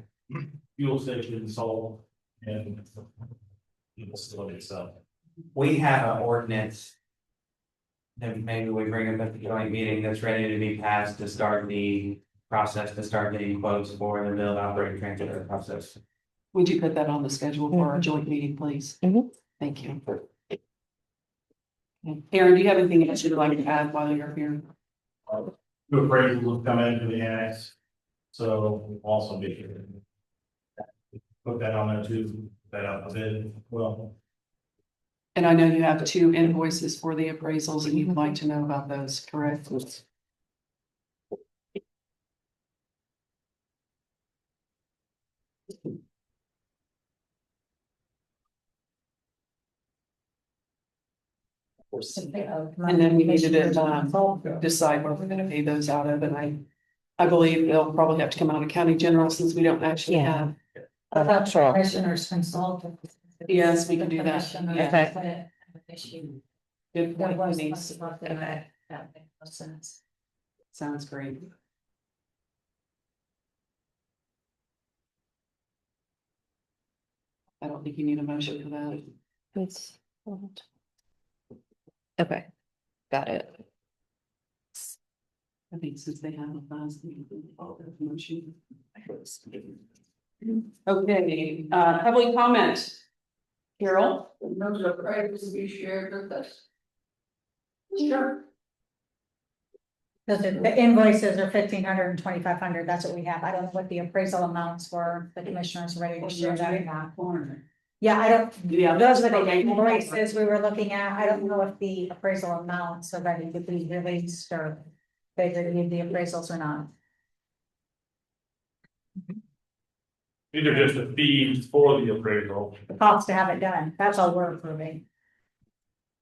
Speaker 3: fuel station installed and the facility itself.
Speaker 13: we have an ordinance. Then maybe we bring it up at the joint meeting that's ready to be passed to start the process, to start getting quotes for the build, operate, transfer process.
Speaker 1: Would you put that on the schedule for our joint meeting, please?
Speaker 12: Mhm.
Speaker 1: Thank you. Aaron, do you have anything else you'd like to add while you're here?
Speaker 3: Two appraisals will come into the annex, so we'll also be here. Put that on there too, put that out a bit, well.
Speaker 1: And I know you have 2 invoices for the appraisals and you'd like to know about those, correct? And then we needed to decide where we're gonna pay those out of, and I believe they'll probably have to come out of county general since we don't actually
Speaker 12: Yeah.
Speaker 1: have.
Speaker 12: Natural.
Speaker 2: Commissioners consultant.
Speaker 1: Yes, we can do that.
Speaker 2: Okay.
Speaker 1: Good
Speaker 2: That
Speaker 1: point,
Speaker 2: was.
Speaker 1: Denise.
Speaker 2: That makes no sense.
Speaker 1: Sounds great. I don't think you need a motion for that.
Speaker 12: It's. Okay, got it.
Speaker 1: I think since they have a class, we can do all the motion. Okay, public comment. Carol?
Speaker 4: Those are prices to be shared with us.
Speaker 11: Sure.
Speaker 2: The invoices are 1,500 and 2,500, that's what we have. I don't know what the appraisal amounts were, the commissioners are ready to share that. Yeah, I don't,
Speaker 1: Yeah.
Speaker 2: those were the invoices we were looking at. I don't know if the appraisal amounts are ready to be released or they need the appraisals or not.
Speaker 3: These are just the fees for the appraisal.
Speaker 2: The cost to have it done, that's all we're approving.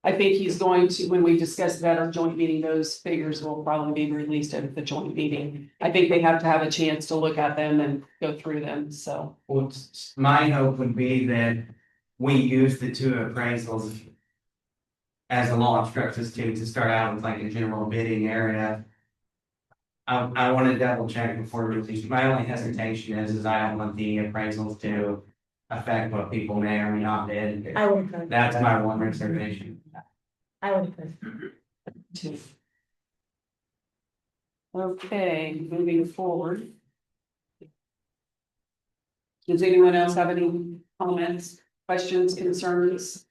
Speaker 1: I think he's going to, when we discuss that our joint meeting, those figures will probably be released at the joint meeting. I think they have to have a chance to look at them and go through them, so.
Speaker 13: Well, my hope would be that we use the 2 appraisals. As the law instructs us to start out with like a general bidding area. I want to double check before releasing. My only hesitation is I don't want the appraisals to affect what people may or may not bid.
Speaker 2: I would agree.
Speaker 13: That's my one reservation.
Speaker 2: I would agree.
Speaker 1: Okay, moving forward. Does anyone else have any comments, questions, concerns?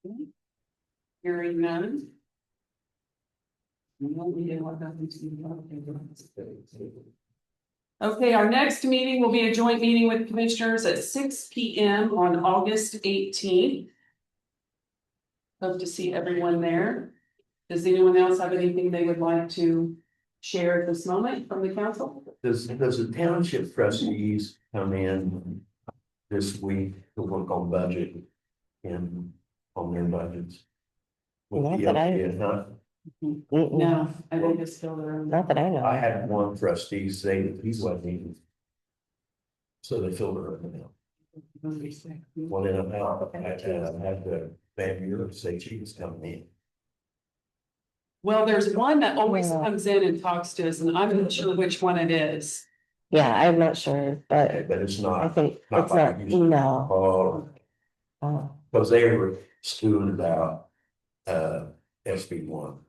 Speaker 1: Okay. Hearing none. Okay, our next meeting will be a joint meeting with commissioners at 6 P.M. on August 18th. Hope to see everyone there. Does anyone else have anything they would like to share at this moment from the council?
Speaker 5: Does the township trustees come in this week to work on budget and on their budgets? With
Speaker 12: Not
Speaker 5: the
Speaker 12: that I-
Speaker 5: LPN, huh?
Speaker 12: Mm-mm.
Speaker 1: No, I think it's still there.
Speaker 12: Not that I know.
Speaker 5: I had one trustee say that he wasn't even. So they filled her in now. Well, then I had the Van Buren say she was coming in.
Speaker 1: Well, there's one that always
Speaker 12: Yeah.
Speaker 1: comes in and talks to us, and I'm not sure which one it is.
Speaker 12: Yeah, I'm not sure, but
Speaker 5: But it's
Speaker 12: I
Speaker 5: not,
Speaker 12: think
Speaker 5: not
Speaker 12: it's
Speaker 5: like
Speaker 12: not,
Speaker 5: it used to be.
Speaker 12: no.
Speaker 5: oh,
Speaker 12: Oh,
Speaker 5: because they were stewing about, SB one.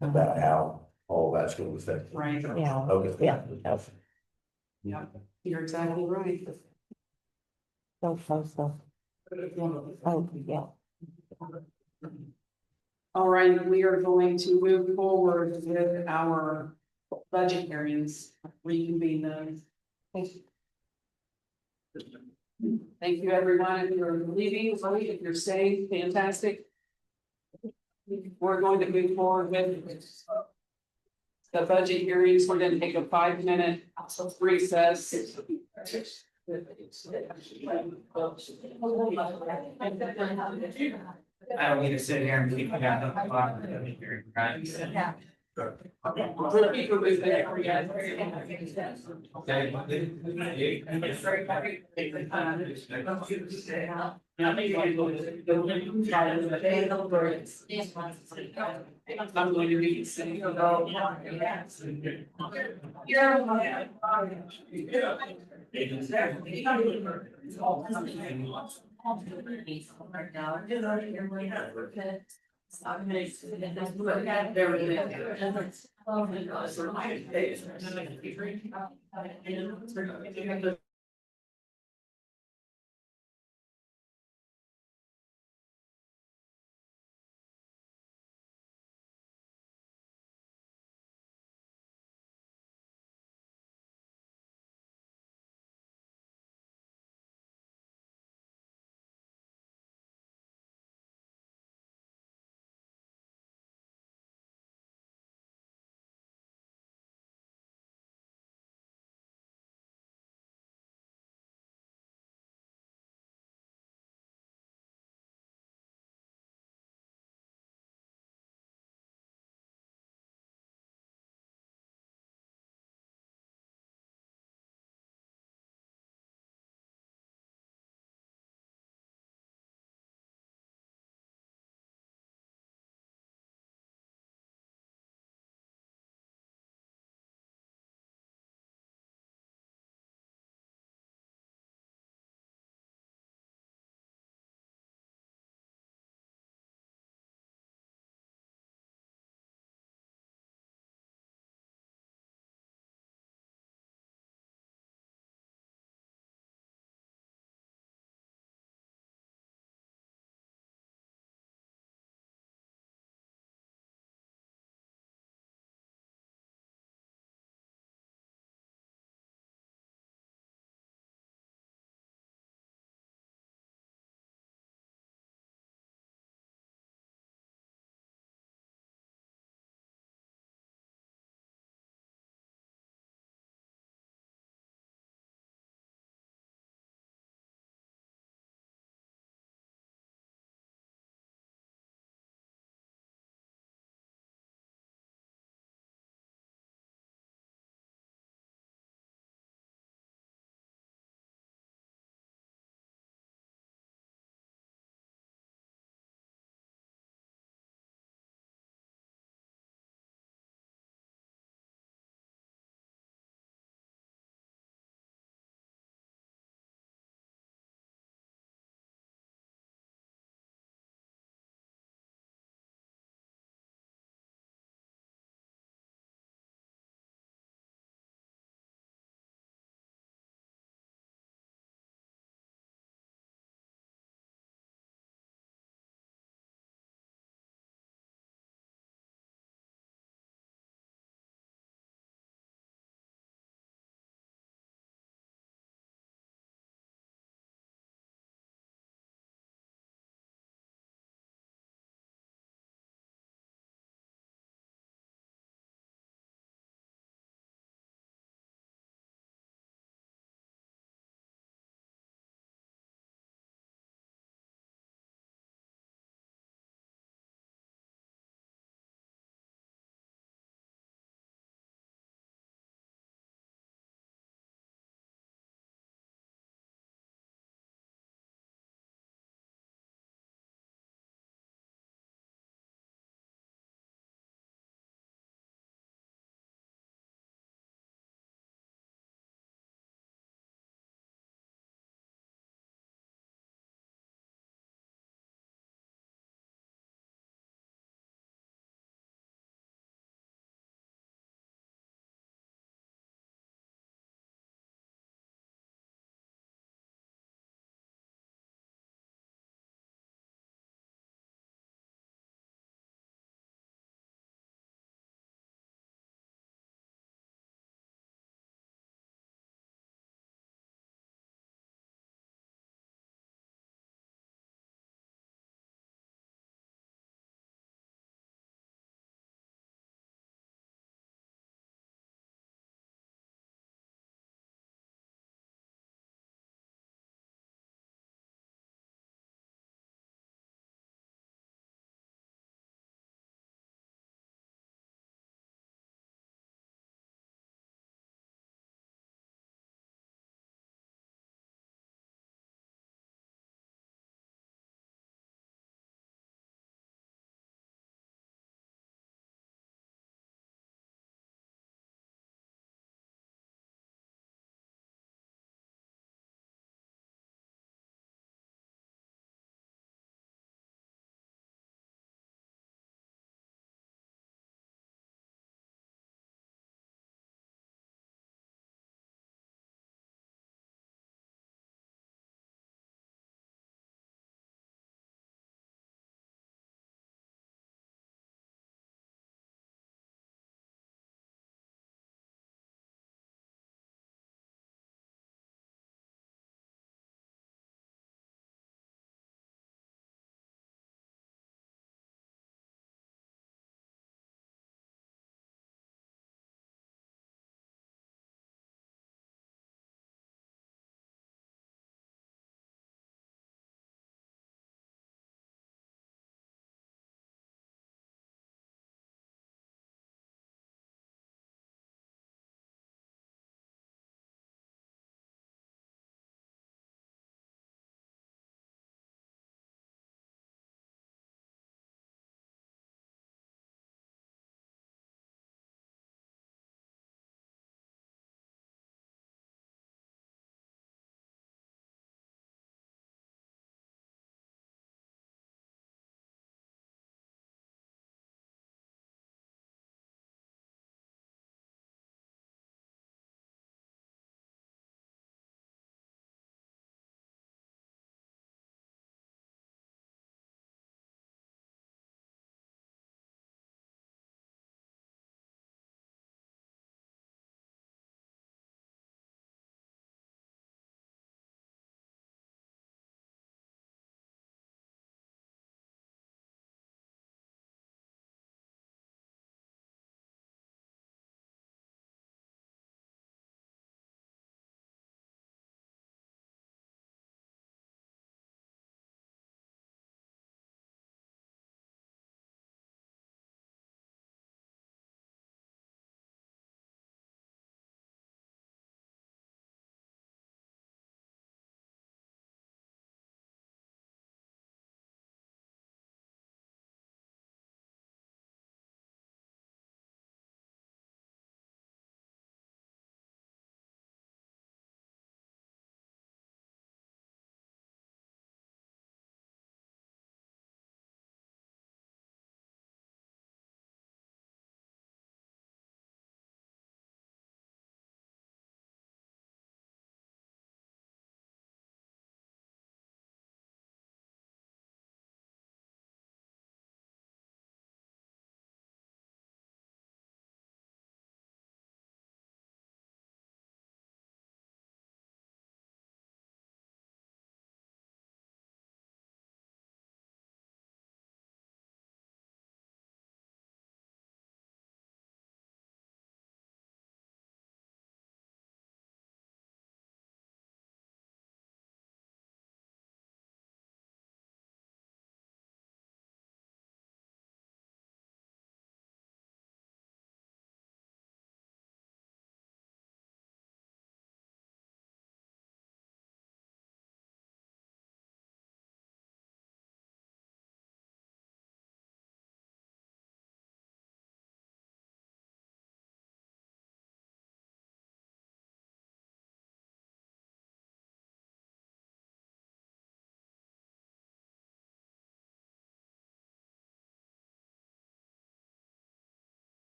Speaker 5: About how all that's gonna affect.
Speaker 1: Right.
Speaker 12: yeah,
Speaker 5: Okay.
Speaker 12: yeah.
Speaker 1: Yeah, you're exactly right.
Speaker 12: So close though. Oh, yeah.
Speaker 1: All right, we are going to move forward with our budget hearings, reconvene those. Thank you, everyone. If you're leaving, great. If you're staying, fantastic. We're going to move forward with the budget hearings. We're gonna take a 5-minute recess.
Speaker 13: I don't need to sit here and keep you down on the clock.
Speaker 1: Yeah. I'm going to read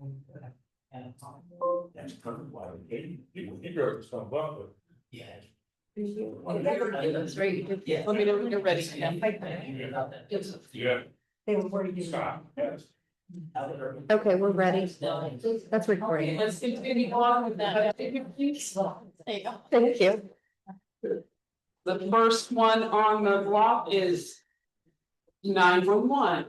Speaker 3: That's kind of why he drove some bucket.
Speaker 9: Yeah.
Speaker 1: That's right. Yeah. Let me know when you're ready.
Speaker 7: Yeah.
Speaker 2: They were worried.
Speaker 7: Stop. Yes.
Speaker 12: Okay, we're ready. That's
Speaker 1: Okay,
Speaker 12: recording.
Speaker 1: let's continue on with that.
Speaker 12: Thank you.
Speaker 1: The first one on the block is 911.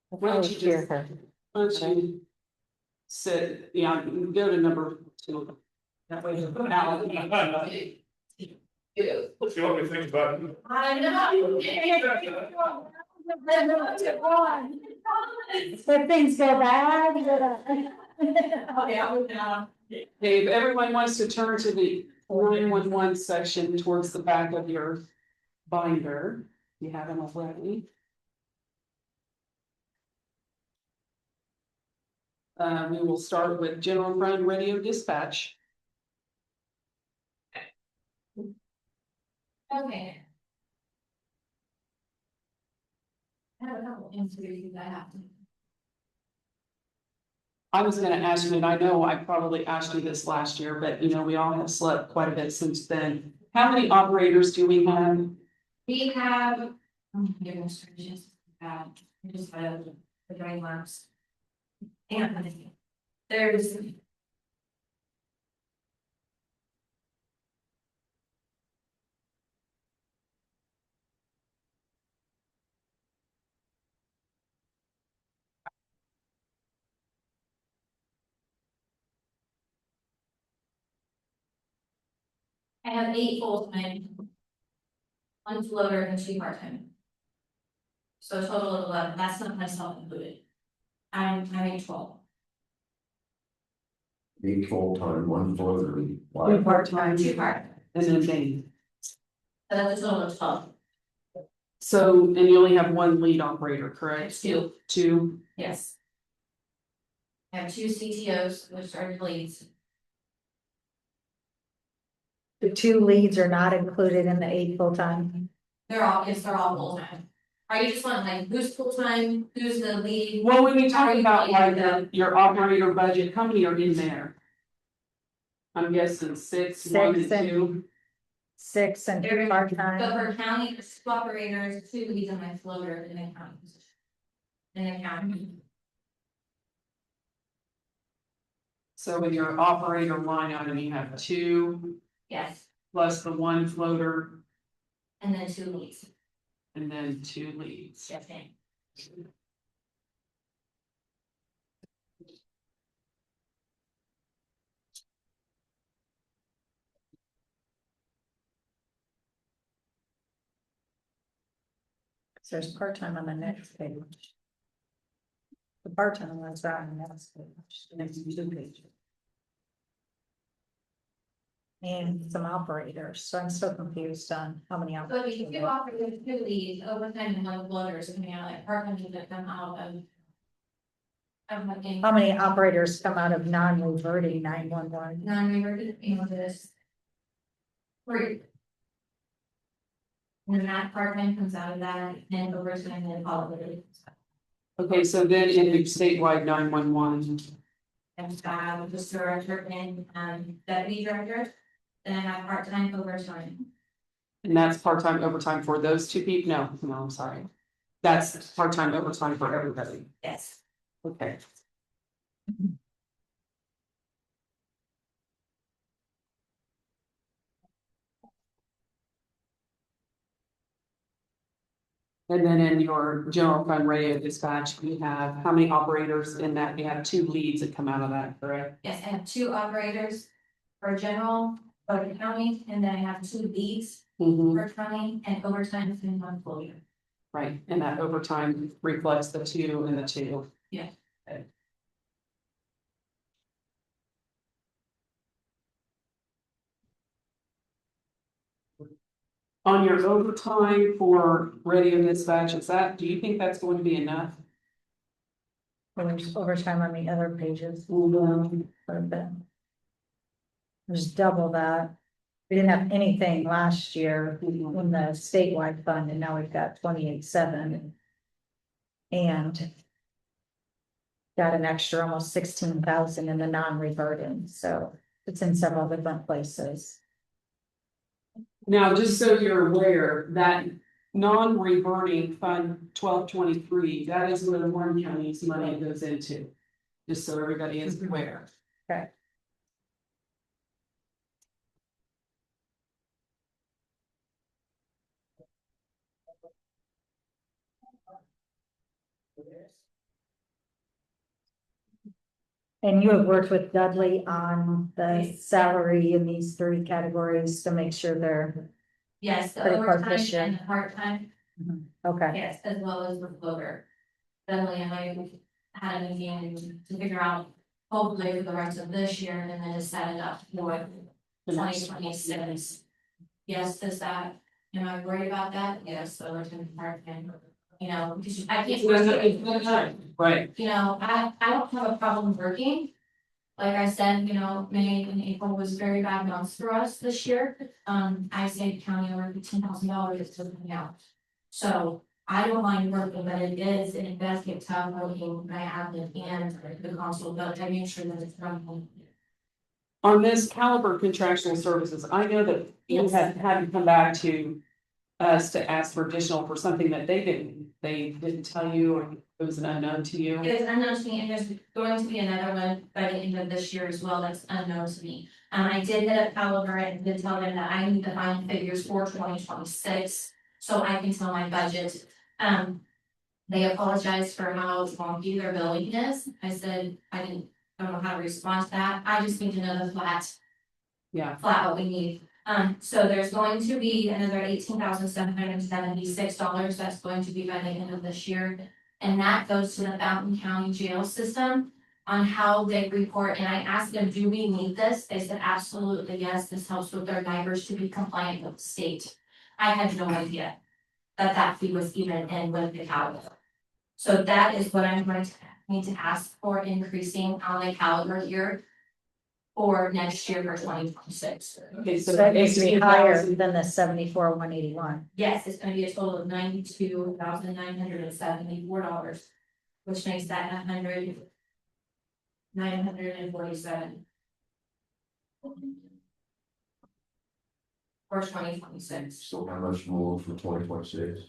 Speaker 1: Why don't you
Speaker 12: Hear
Speaker 1: just,
Speaker 12: her.
Speaker 1: why don't you sit, yeah, go to number 2. That way you put out.
Speaker 7: What's the only thing about it?
Speaker 2: I know. If things go bad,
Speaker 1: Okay, if everyone wants to turn to the 911 section towards the back of your binder, if you haven't already. We will start with general fund radio dispatch.
Speaker 6: Okay. I have a couple interviews I have to.
Speaker 1: I was gonna ask you, and I know I probably asked you this last year, but you know, we all have slept quite a bit since then. How many operators do we have?
Speaker 6: We have, oh my goodness, gracious, we just had the drawing marks. And there's. I have 8 full-time. 1 floater and 2 part-time. So a total of 11, that's not myself included. I'm having 12.
Speaker 5: 8 full-time, 1 floater.
Speaker 1: 2
Speaker 5: Why?
Speaker 1: part-time,
Speaker 6: 2 part,
Speaker 1: and then Dane.
Speaker 6: so that's a total of 12,
Speaker 1: So, and you only have 1 lead operator, correct?
Speaker 6: 2,
Speaker 1: 2,
Speaker 6: yes. I have 2 CTOs, which are leads.
Speaker 2: the 2 leads are not included in the 8 full-time.
Speaker 6: They're all full-time. Are you just want like who's full-time, who's the lead?
Speaker 1: well, when you talk about like your operator budget, how many are in there? I'm guessing 6, 1 and
Speaker 2: 6 and-
Speaker 1: 2.
Speaker 2: 6 and 2
Speaker 6: So
Speaker 2: part-time.
Speaker 6: for county, there's 2 operators, 2 leads on my floater in the county position. In the county,
Speaker 1: So in your operator line item, you have 2
Speaker 6: yes,
Speaker 1: plus the 1 floater
Speaker 6: and then 2 leads,
Speaker 1: and then 2 leads.
Speaker 6: yes, ma'am.
Speaker 2: So there's part-time on the next page. The part-time one's on the next page, the next 2 pages. And some operators, so I'm still confused on how many
Speaker 6: So
Speaker 2: operators.
Speaker 6: if you operators, 2 leads, overtime and 1 floater is coming out like part-time that come out of. I'm looking.
Speaker 2: How many operators come out of non-reverting 911?
Speaker 6: Non-reverted, this. 3. And then that part-time comes out of that, and overtime and all of it.
Speaker 1: Okay, so then in the statewide 911,
Speaker 6: And just director and deputy director, then I have part-time overtime.
Speaker 1: and that's part-time overtime for those 2 people? No, I'm sorry. That's part-time overtime for everybody.
Speaker 6: Yes.
Speaker 1: Okay. And then in your general fund radio dispatch, we have how many operators in that? We have 2 leads that come out of that, correct?
Speaker 6: Yes, I have 2 operators for general, for the county, and then I have 2 leads for county and overtime is in 1 full year.
Speaker 1: Right, and that overtime reflects the 2 and the 2.
Speaker 6: Yeah.
Speaker 1: Okay. On your overtime for radio dispatch, do you think that's going to be enough?
Speaker 2: There's overtime on the other pages.
Speaker 1: Mhm.
Speaker 2: There's double that. We didn't have anything last year in the statewide fund, and now we've got 28.7. And got an extra almost 16,000 in the non-reverting, so it's in several different places.
Speaker 1: Now, just so you're aware, that non-reverting fund 1223, that is where the Warren County's money goes into. Just so everybody is aware.
Speaker 2: Okay. And you have worked with Dudley on the salary in these three categories to make sure they're,
Speaker 6: Yes, the
Speaker 2: Pretty close
Speaker 6: overtime
Speaker 2: this year.
Speaker 6: and the part-time,
Speaker 2: okay,
Speaker 6: yes, as well as the floater. Bentley and I had a meeting to figure out, hopefully for the rest of this year, and then to set it up for 2026. Yes, is that, am I worried about that? Yes, the overtime part-time, you know, because I can't.
Speaker 1: Right.
Speaker 6: You know, I don't have a problem working. Like I said, you know, May and April was very bad months for us this year. I saved county over $15,000 to the out. So I don't mind working, but it does get tough working my admin and the console, but I make sure that it's running.
Speaker 1: On this Caliber contractual services, I know that you
Speaker 6: Yes.
Speaker 1: had to come back to us to ask for additional for something that they didn't tell you, or it was an unknown to you.
Speaker 6: It is unknown to me, and there's going to be another one by the end of this year as well, that's unknown to me. I did hit up Caliber and did tell them that I need the final figures for 2026, so I can tell my budget. They apologized for how wonky their billing is. I said, I don't know how to respond to that. I just need to know the flat what we need. So there's going to be another $18,776 that's going to be by the end of this year. And that goes to the Fountain County Jail System on how they report. And I asked them, do we need this? They said, absolutely, yes, this helps with their neighbors to be compliant with the state. I had no idea that fee was even in with the caliber. So that is what I'm going to need to ask for, increasing on the caliber here for next year for 2026.
Speaker 1: Okay, so
Speaker 2: so that needs to be higher
Speaker 1: 18,000
Speaker 2: than the 74,181.
Speaker 6: Yes, it's gonna be a total of $92,974, which makes that 947. For 2026.
Speaker 5: So how much more for 2026?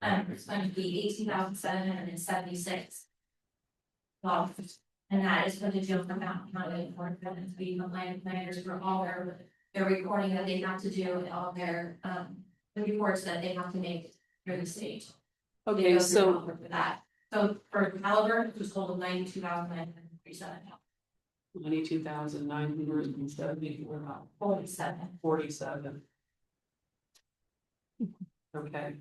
Speaker 6: It's going to be $18,776. Well, and that is for the jail for Mountain County, for them to be compliant planners for all their reporting that they have to do, and all their, the reports that they have to make for the state.
Speaker 1: Okay, so
Speaker 6: For that, so for Caliber, it was total $92,937.
Speaker 1: 92,974. 47. Okay.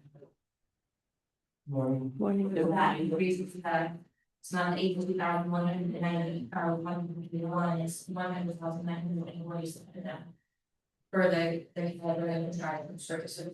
Speaker 2: Morning.
Speaker 6: So that increases that, it's not 80,190, or 151, it's 100,947. For the Caliber and the driver services.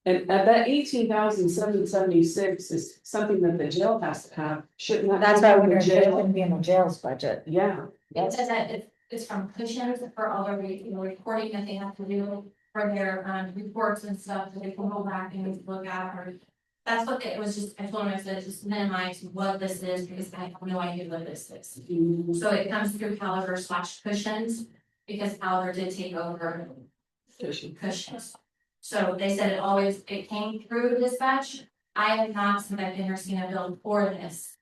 Speaker 1: And that 18,776 is something that the jail has to have, shouldn't that?
Speaker 2: That's
Speaker 1: come
Speaker 2: why
Speaker 1: out of
Speaker 2: we're
Speaker 1: the
Speaker 2: gonna
Speaker 1: jail?
Speaker 2: be in the jail's budget.
Speaker 1: Yeah,
Speaker 6: It says that it's from Cushion's for all the reporting that they have to do for their reports and stuff that they can go back and look at, or. That's what it was just, I told them, I said, just minimize what this is, because I have no idea what this is. So it comes through Caliber / Cushion's, because Caliber did take over Cushion's. So they said it came through dispatch. I have not submitted or seen a bill for this.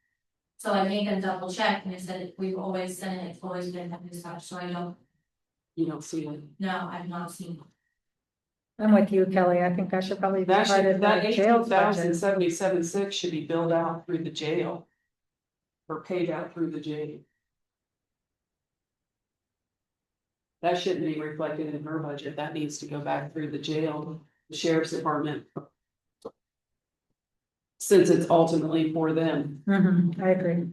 Speaker 6: So I made them double check, and they said, we've always sent it, it's always been dispatch, so I don't,
Speaker 1: you don't see it.
Speaker 6: no, I've not seen it.
Speaker 2: I'm with you, Kelly. I think I should probably.
Speaker 1: That
Speaker 2: divide it
Speaker 1: should, that
Speaker 2: by jail's budget.
Speaker 1: 18,077.6 should be billed out through the jail. Or paid out through the jail. That shouldn't be reflected in her budget, that needs to go back through the jail, the sheriff's department. Since it's ultimately for them.
Speaker 2: I agree.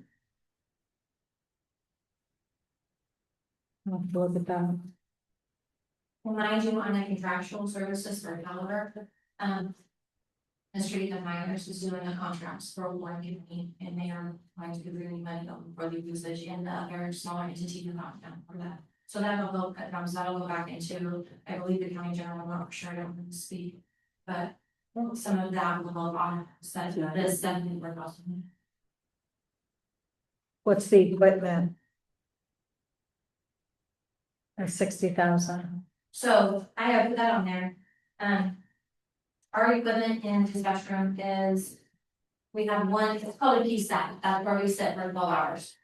Speaker 2: I'll have to look at that.
Speaker 6: Mind you, on the contractual services for Caliber, Street and Miners is doing a contract for Warren County, and they are trying to bring money over for the usage, and the other smaller entity do not account for that. So that'll go, that'll go back into, I believe, the county general, I'm not sure, I don't want to speak, but some of that will go on, so this seven we're also.
Speaker 2: What's the equipment? Or 60,000.
Speaker 6: So I have put that on there. Our equipment in the dispatch room is. We have one, it's called a PSAP, that's where we sit for 12 hours.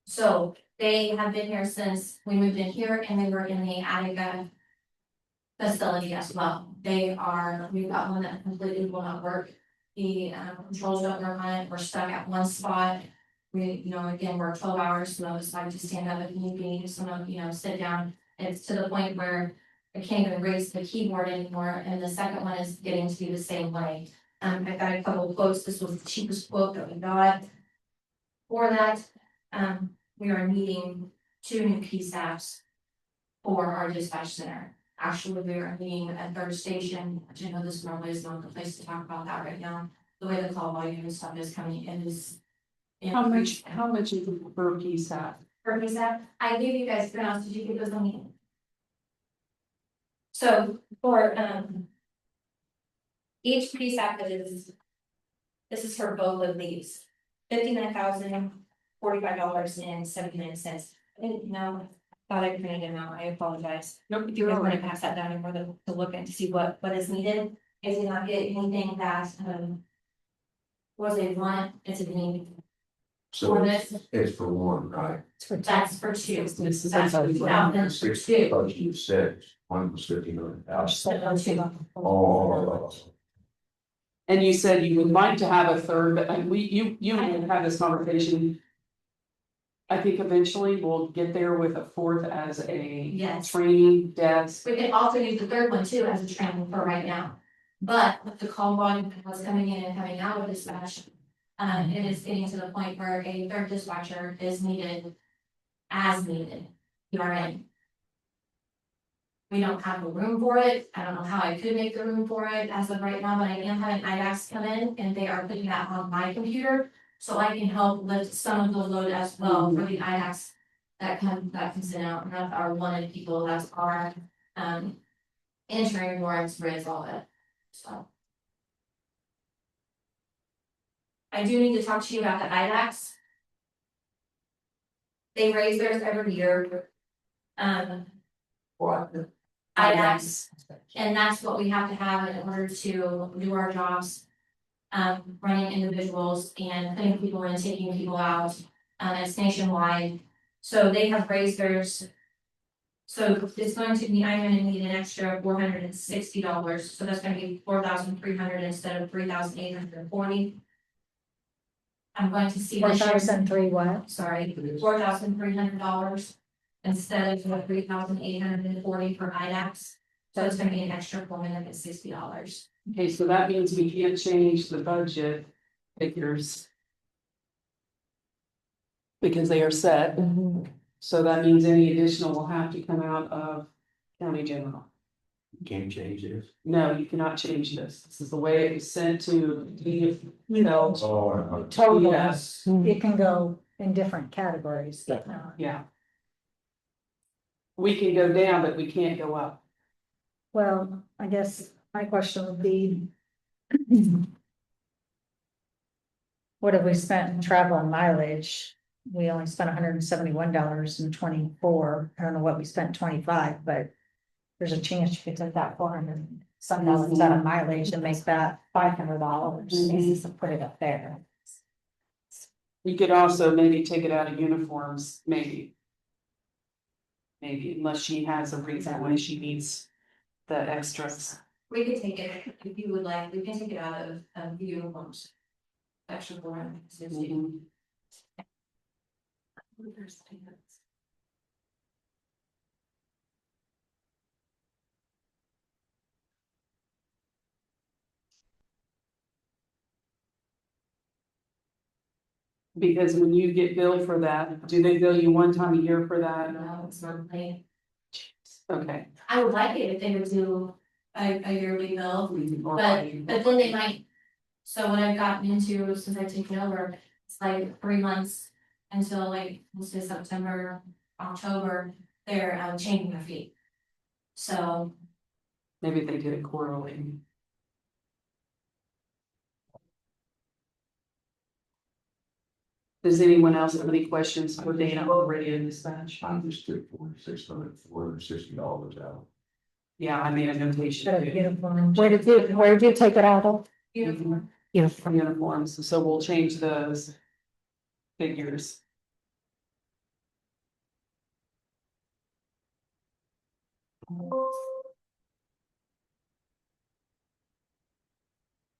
Speaker 6: So they have been here since we moved in here and they were in the Attica facility as well. We've got one that completely will not work. The controls don't work on it, we're stuck at one spot. We, again, we're 12 hours, so it's like to stand up if need be, so sit down. It's to the point where I can't even raise the keyboard anymore, and the second one is getting to be the same way. I got a couple of quotes, this was the cheapest quote that we got. For that, we are needing 2 new PSAPs for our dispatch center. Actually, we are needing a third station, which I know this normally is not the place to talk about that right now. The way the call volume and stuff is coming in is.
Speaker 1: How much is it per PSAP?
Speaker 6: Per PSAP, I gave you guys pronouns, did you get those on me? So for each PSAP this is for both of these, $59,045.79. I didn't know, thought I printed them out, I apologize.
Speaker 1: Nope,
Speaker 6: If you guys want to pass that down and more to look at to see what is needed, I did not get anything that was a want, it's a need.
Speaker 5: So
Speaker 6: For this,
Speaker 5: it's for one, right?
Speaker 6: that's for 2.
Speaker 1: This is
Speaker 6: That's for 2,000 for 2.
Speaker 5: But you said one was 59,000.
Speaker 6: For 2.
Speaker 5: Oh.
Speaker 1: And you said you would like to have a third, but you would have this conversation. I think eventually we'll get there with a fourth as a
Speaker 6: Yes.
Speaker 1: training desk.
Speaker 6: We could also use the third one too as a training for right now. But with the call volume was coming in and coming out of dispatch, it is getting to the point where a third dispatcher is needed as needed. PRN. We don't have the room for it. I don't know how I could make the room for it as of right now, but I am having IDAX come in and they are putting that on my computer. So I can help lift some of the load as well for the IDAX that can send out, and that's our wanted people, that's our entering warrants for all that, so. I do need to talk to you about the IDAX. They raise theirs every year.
Speaker 5: What?
Speaker 6: IDAX, and that's what we have to have in order to do our jobs. Running individuals and putting people in, taking people out, it's nationwide. So they have raised theirs. So it's going to be, I'm gonna need an extra $460, so that's gonna be 4,300 instead of 3,840. I'm going to see.
Speaker 2: 4,003 what?
Speaker 6: Sorry, $4,300 instead of the 3,840 for IDAX. So it's gonna be an extra $460.
Speaker 1: Okay, so that means we can't change the budget figures. Because they are set, so that means any additional will have to come out of county general.
Speaker 5: Can't change this.
Speaker 1: No, you cannot change this, this is the way it was sent to,
Speaker 5: Oh.
Speaker 1: total,
Speaker 2: Yes. It can go in different categories.
Speaker 1: yeah. We can go down, but we can't go up.
Speaker 2: Well, I guess my question would be. What have we spent in travel and mileage? We only spent $171 in 24. I don't know what we spent in 25, but. There's a chance you could take that $400 some dollars out of mileage and make that $500. Just put it up there.
Speaker 1: You could also maybe take it out of uniforms, maybe. Maybe unless she has a reason why she needs the extras.
Speaker 6: We could take it, if you would like, we can take it out of the uniforms. Extra $460.
Speaker 1: Because when you get billed for that, do they bill you one time a year for that?
Speaker 6: No, it's not like,
Speaker 1: Okay.
Speaker 6: I would like it if they would do a yearly bill, but then they might. So what I've gotten into since I've taken over, it's like 3 months until like, let's say September, October, they're changing their fee. So.
Speaker 1: Maybe they did it quarterly. Does anyone else have any questions for Dana on the radio dispatch?
Speaker 5: I just took $460 out.
Speaker 1: Yeah, I made a notation.
Speaker 2: But a
Speaker 1: too.
Speaker 2: uniform.
Speaker 12: Where did you take it out of?
Speaker 6: Uniform.
Speaker 12: Uniform.
Speaker 1: Uniforms, so we'll change those figures.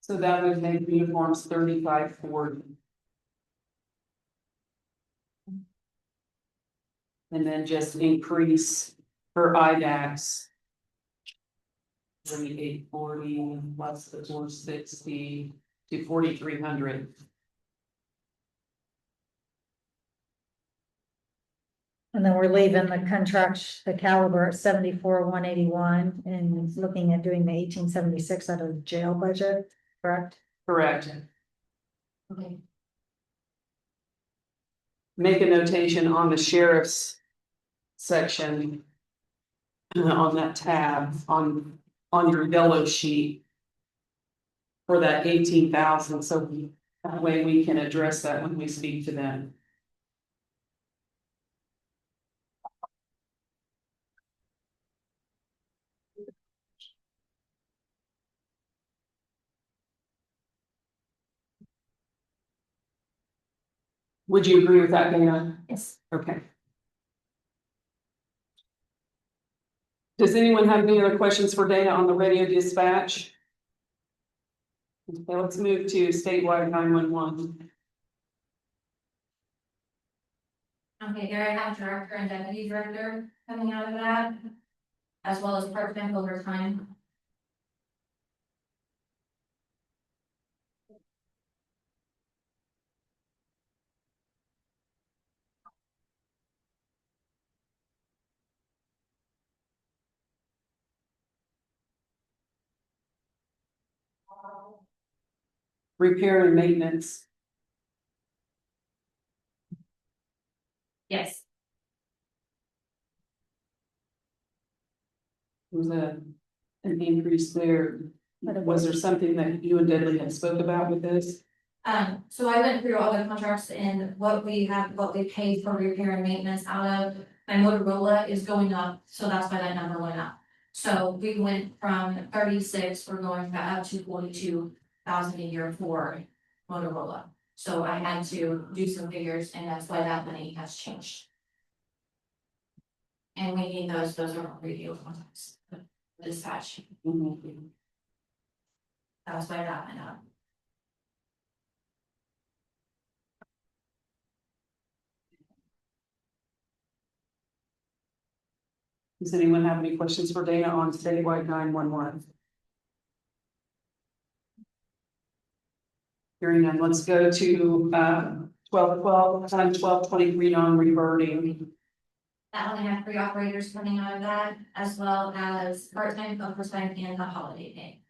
Speaker 1: So that would make uniforms 3540. And then just increase for IDAX. 3840 plus the 460 to 4300.
Speaker 2: And then we're leaving the contract, the caliber at 74,181 and looking at doing the 1876 out of the jail budget, correct?
Speaker 1: Correct.
Speaker 2: Okay.
Speaker 1: Make a notation on the sheriff's section. On that tab, on your yellow sheet. For that 18,000, so that way we can address that when we speak to them. Would you agree with that, Dana?
Speaker 6: Yes.
Speaker 1: Okay. Does anyone have any other questions for Dana on the radio dispatch? Okay, let's move to statewide 911.
Speaker 6: Okay, there I have director and deputy director coming out of that. As well as part-time overtime.
Speaker 1: Repair and maintenance.
Speaker 6: Yes.
Speaker 1: Was an increase there. Was there something that you and Dudley had spoke about with this?
Speaker 6: So I went through all the contracts and what we paid for repair and maintenance out of, my Motorola is going up, so that's why that number went up. So we went from 36, we're going up to 42,000 a year for Motorola. So I had to do some figures and that's why that money has changed. And we need those are radio contacts, dispatch, that's why that went up.
Speaker 1: Does anyone have any questions for Dana on statewide 911? Hearing none, let's go to 1212 times 1223 non-reverting.
Speaker 6: That only have 3 operators coming out of that, as well as part-time, overtime, and the holiday pay.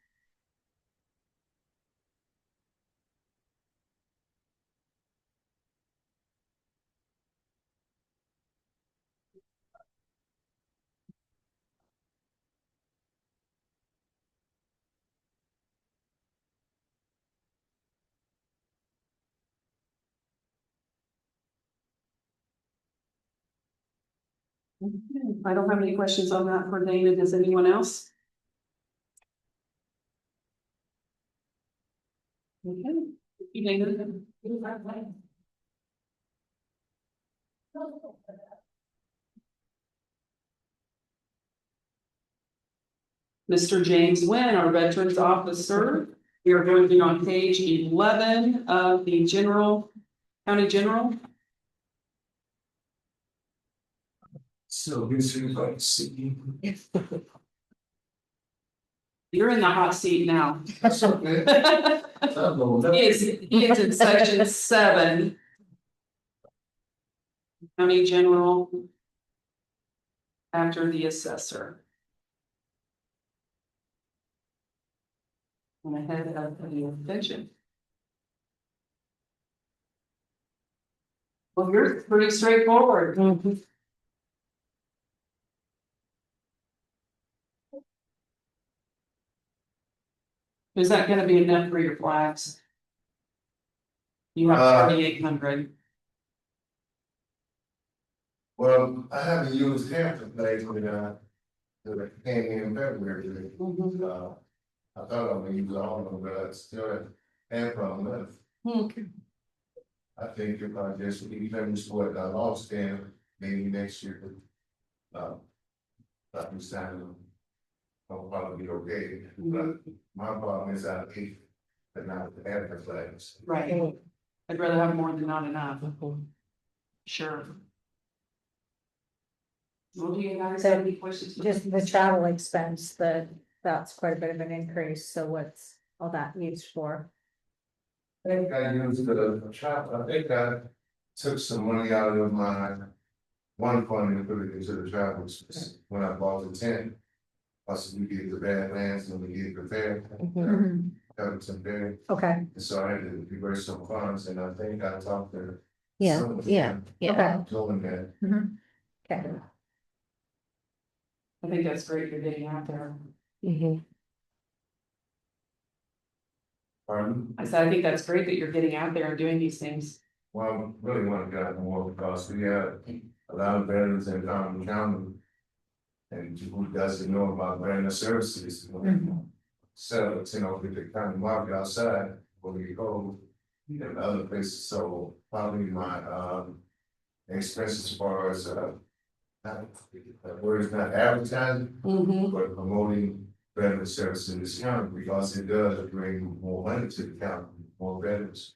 Speaker 1: I don't have any questions on that for Dana. Does anyone else? Okay. Dana. Mr. James Wynn, our Veterans Officer. We are going to be on page 11 of the County General.
Speaker 3: So this is like see.
Speaker 1: You're in the hot seat now.
Speaker 3: That's okay.
Speaker 1: He is in section 7. County General. After the assessor. And ahead of the eviction. Well, you're pretty straightforward. Is that gonna be enough for your flags? You have 3,800.
Speaker 14: Well, I haven't used Hampton Place when it came in February. I thought I would use all of them, but I still have problem left. I think if I just finish what I lost in, maybe next year. Like we signed them. I'll probably be okay, but my problem is I keep, but not the Hampton Flags.
Speaker 1: Right. I'd rather have more than not enough. Sure. Well, do you guys have any questions?
Speaker 2: Just the travel expense, that's quite a bit of an increase, so what's all that used for?
Speaker 14: I think I used the travel, I think I took some money out of my one fund and put it into the travel expense when I bought the tent. Plus we get the Badlands and we get the fair. Covered some fair,
Speaker 2: Okay,
Speaker 14: and so I had to reverse some funds, and I think I talked to.
Speaker 12: Yeah,
Speaker 14: someone,
Speaker 2: okay,
Speaker 14: Told him that.
Speaker 2: okay.
Speaker 1: I think that's great you're getting out there.
Speaker 14: Pardon?
Speaker 1: I said, I think that's great that you're getting out there and doing these things.
Speaker 14: Well, I really want to get out more because we have a lot of veterans in County County. And who doesn't know about veteran services? So, with the kind of market outside, where we go, and other places, so probably my, expenses as far as, where it's not advertising, but promoting veteran services in this county, because it does bring more money to the county, more veterans.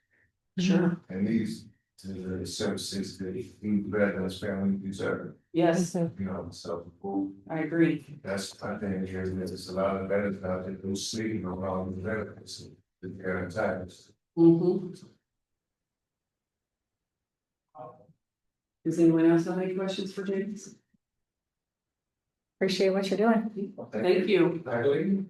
Speaker 1: Sure.
Speaker 14: And these, to the services that each veterans family deserve,
Speaker 1: Yes,
Speaker 14: you know, so.
Speaker 1: I agree.
Speaker 14: That's, I think, there's a lot of veterans out there who sleep around the veterans, they're times.
Speaker 1: Does anyone else have any questions for James?
Speaker 2: Appreciate what you're doing.
Speaker 1: Thank you.
Speaker 14: I believe.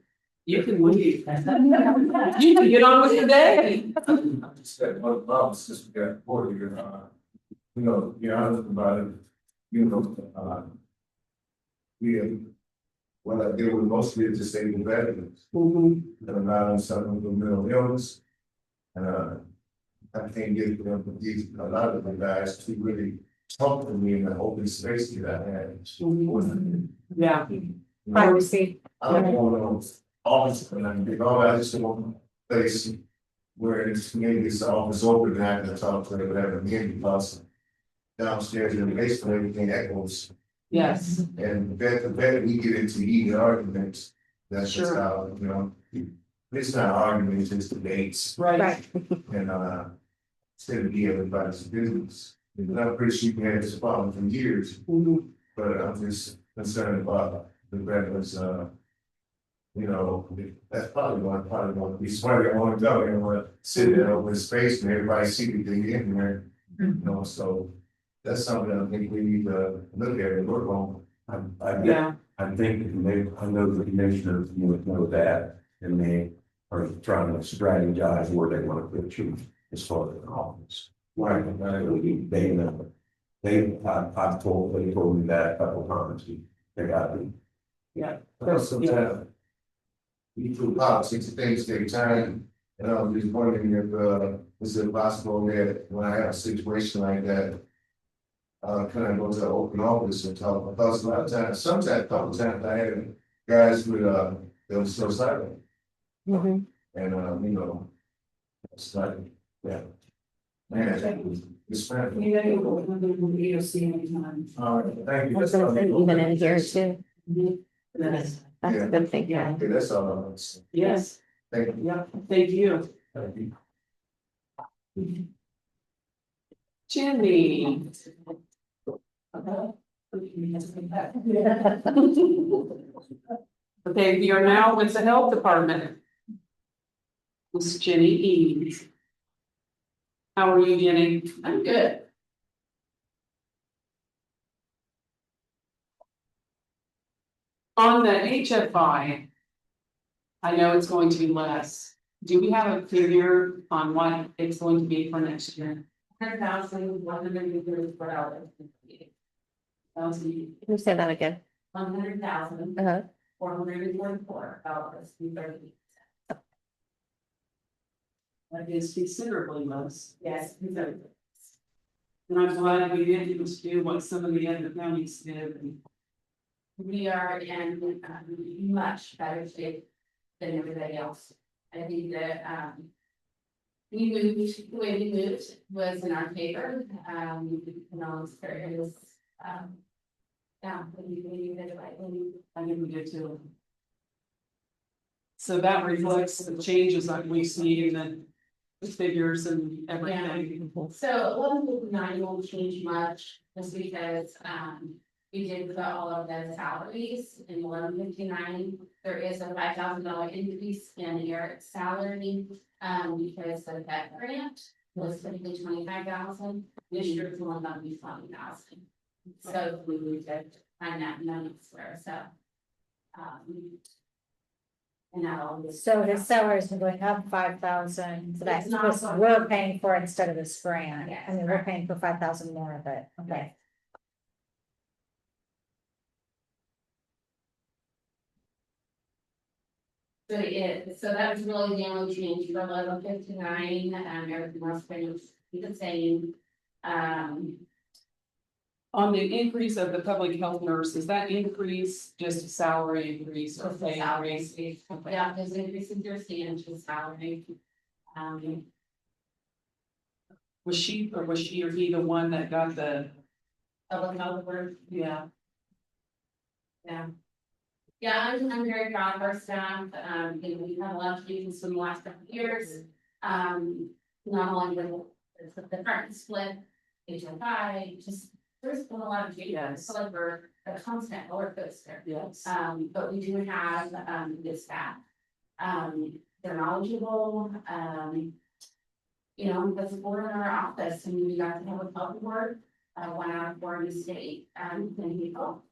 Speaker 1: You can leave. You can get on with your day.
Speaker 14: I just said, one problem, since we got 40 years, you know, be honest about it, you know, we have, what I deal with mostly is disabled veterans. And a lot of them suffering from mental illness. And, I can't get them to these, a lot of the guys to really talk to me in the open space that I had.
Speaker 1: Yeah.
Speaker 2: Privacy.
Speaker 14: I don't want to office, and I think, oh, I just want a place where it's community, it's office open, and I can talk to whatever meeting because downstairs in the basement, everything echoes.
Speaker 1: Yes.
Speaker 14: And the better we get into heated arguments, that's just
Speaker 1: Sure.
Speaker 14: how, you know, it's not arguments, it's debates.
Speaker 1: Right.
Speaker 14: And, instead of be everybody's business. And I'm pretty sure you had this problem for years, but I'm just concerned about the veterans, you know, that's probably one, be smart, I want to go, and want to sit in open space and everybody see everything in there. You know, so that's something I think we need to look at and work on.
Speaker 1: Yeah.
Speaker 5: I think they, I know the commissioners would know that, and they are trying to strategize where they want to put you as far as the office. Right, they know. They told me that a couple times, they got me.
Speaker 1: Yeah.
Speaker 14: Well, sometimes we do politics, things take time, and I'm just wondering if, is it possible that when I have a situation like that, can I go to the open office and talk, because a lot of times, sometimes, a couple times I had guys with, they were so silent. And, you know, it's like, yeah. Man, it's fun.
Speaker 11: You know, you'll see anytime.
Speaker 14: All right, thank you.
Speaker 12: Even in here too.
Speaker 1: Yes.
Speaker 12: That's a good thing.
Speaker 1: Yeah.
Speaker 14: Okay, that's all I want to say.
Speaker 1: Yes.
Speaker 14: Thank you.
Speaker 1: Yeah. Thank you.
Speaker 14: Thank you.
Speaker 1: Jimmy. Okay, we are now with the health department. Miss Jenny Eads. How are you, Jenny? I'm good. On the HFI. I know it's going to be less. Do we have a figure on what it's going to be for next year? $100,134.
Speaker 12: Can you say that again?
Speaker 6: $100,444 dollars.
Speaker 1: That is considerably less.
Speaker 6: Yes.
Speaker 1: And I'm glad we didn't just do what some of the other counties did.
Speaker 6: We are in much better shape than everybody else. I think that we moved, the way we moved was in our favor. It was yeah, we did it right.
Speaker 1: I think we did too. So that reflects the changes that we see in the figures and everything.
Speaker 6: So 1159 won't change much, just because we did put all of the salaries in 1159. There is a $5,000 increase in Eric's salary, because of that grant was typically 25,000. This year it's only gonna be 20,000. So we need to find that money elsewhere, so. And that all is.
Speaker 2: So his salaries are going up 5,000, so that's
Speaker 6: It's not
Speaker 2: what we're paying for instead of this grant.
Speaker 6: Yes,
Speaker 2: I mean, we're
Speaker 6: correct.
Speaker 2: paying for 5,000 more of it, okay.
Speaker 6: So so that was really the only change for 1159, everything else pretty much the same.
Speaker 1: On the increase of the public health nurse, is that increase just a salary increase or pay increase?
Speaker 6: Yeah, there's an increase in their salary.
Speaker 1: Was she or he the one that got the?
Speaker 6: Public health work.
Speaker 1: Yeah.
Speaker 6: Yeah. Yeah, I'm very proud of our staff, we've had a lot of changes in the last couple of years. Not only the department split, HFI, just, there's been a lot of changes,
Speaker 1: Yes.
Speaker 6: so like we're a constant roller coaster.
Speaker 1: Yes.
Speaker 6: But we do have, good staff. They're knowledgeable, the support in our office, and we got to have a public board, 1 out of 4 in the state, 10 people.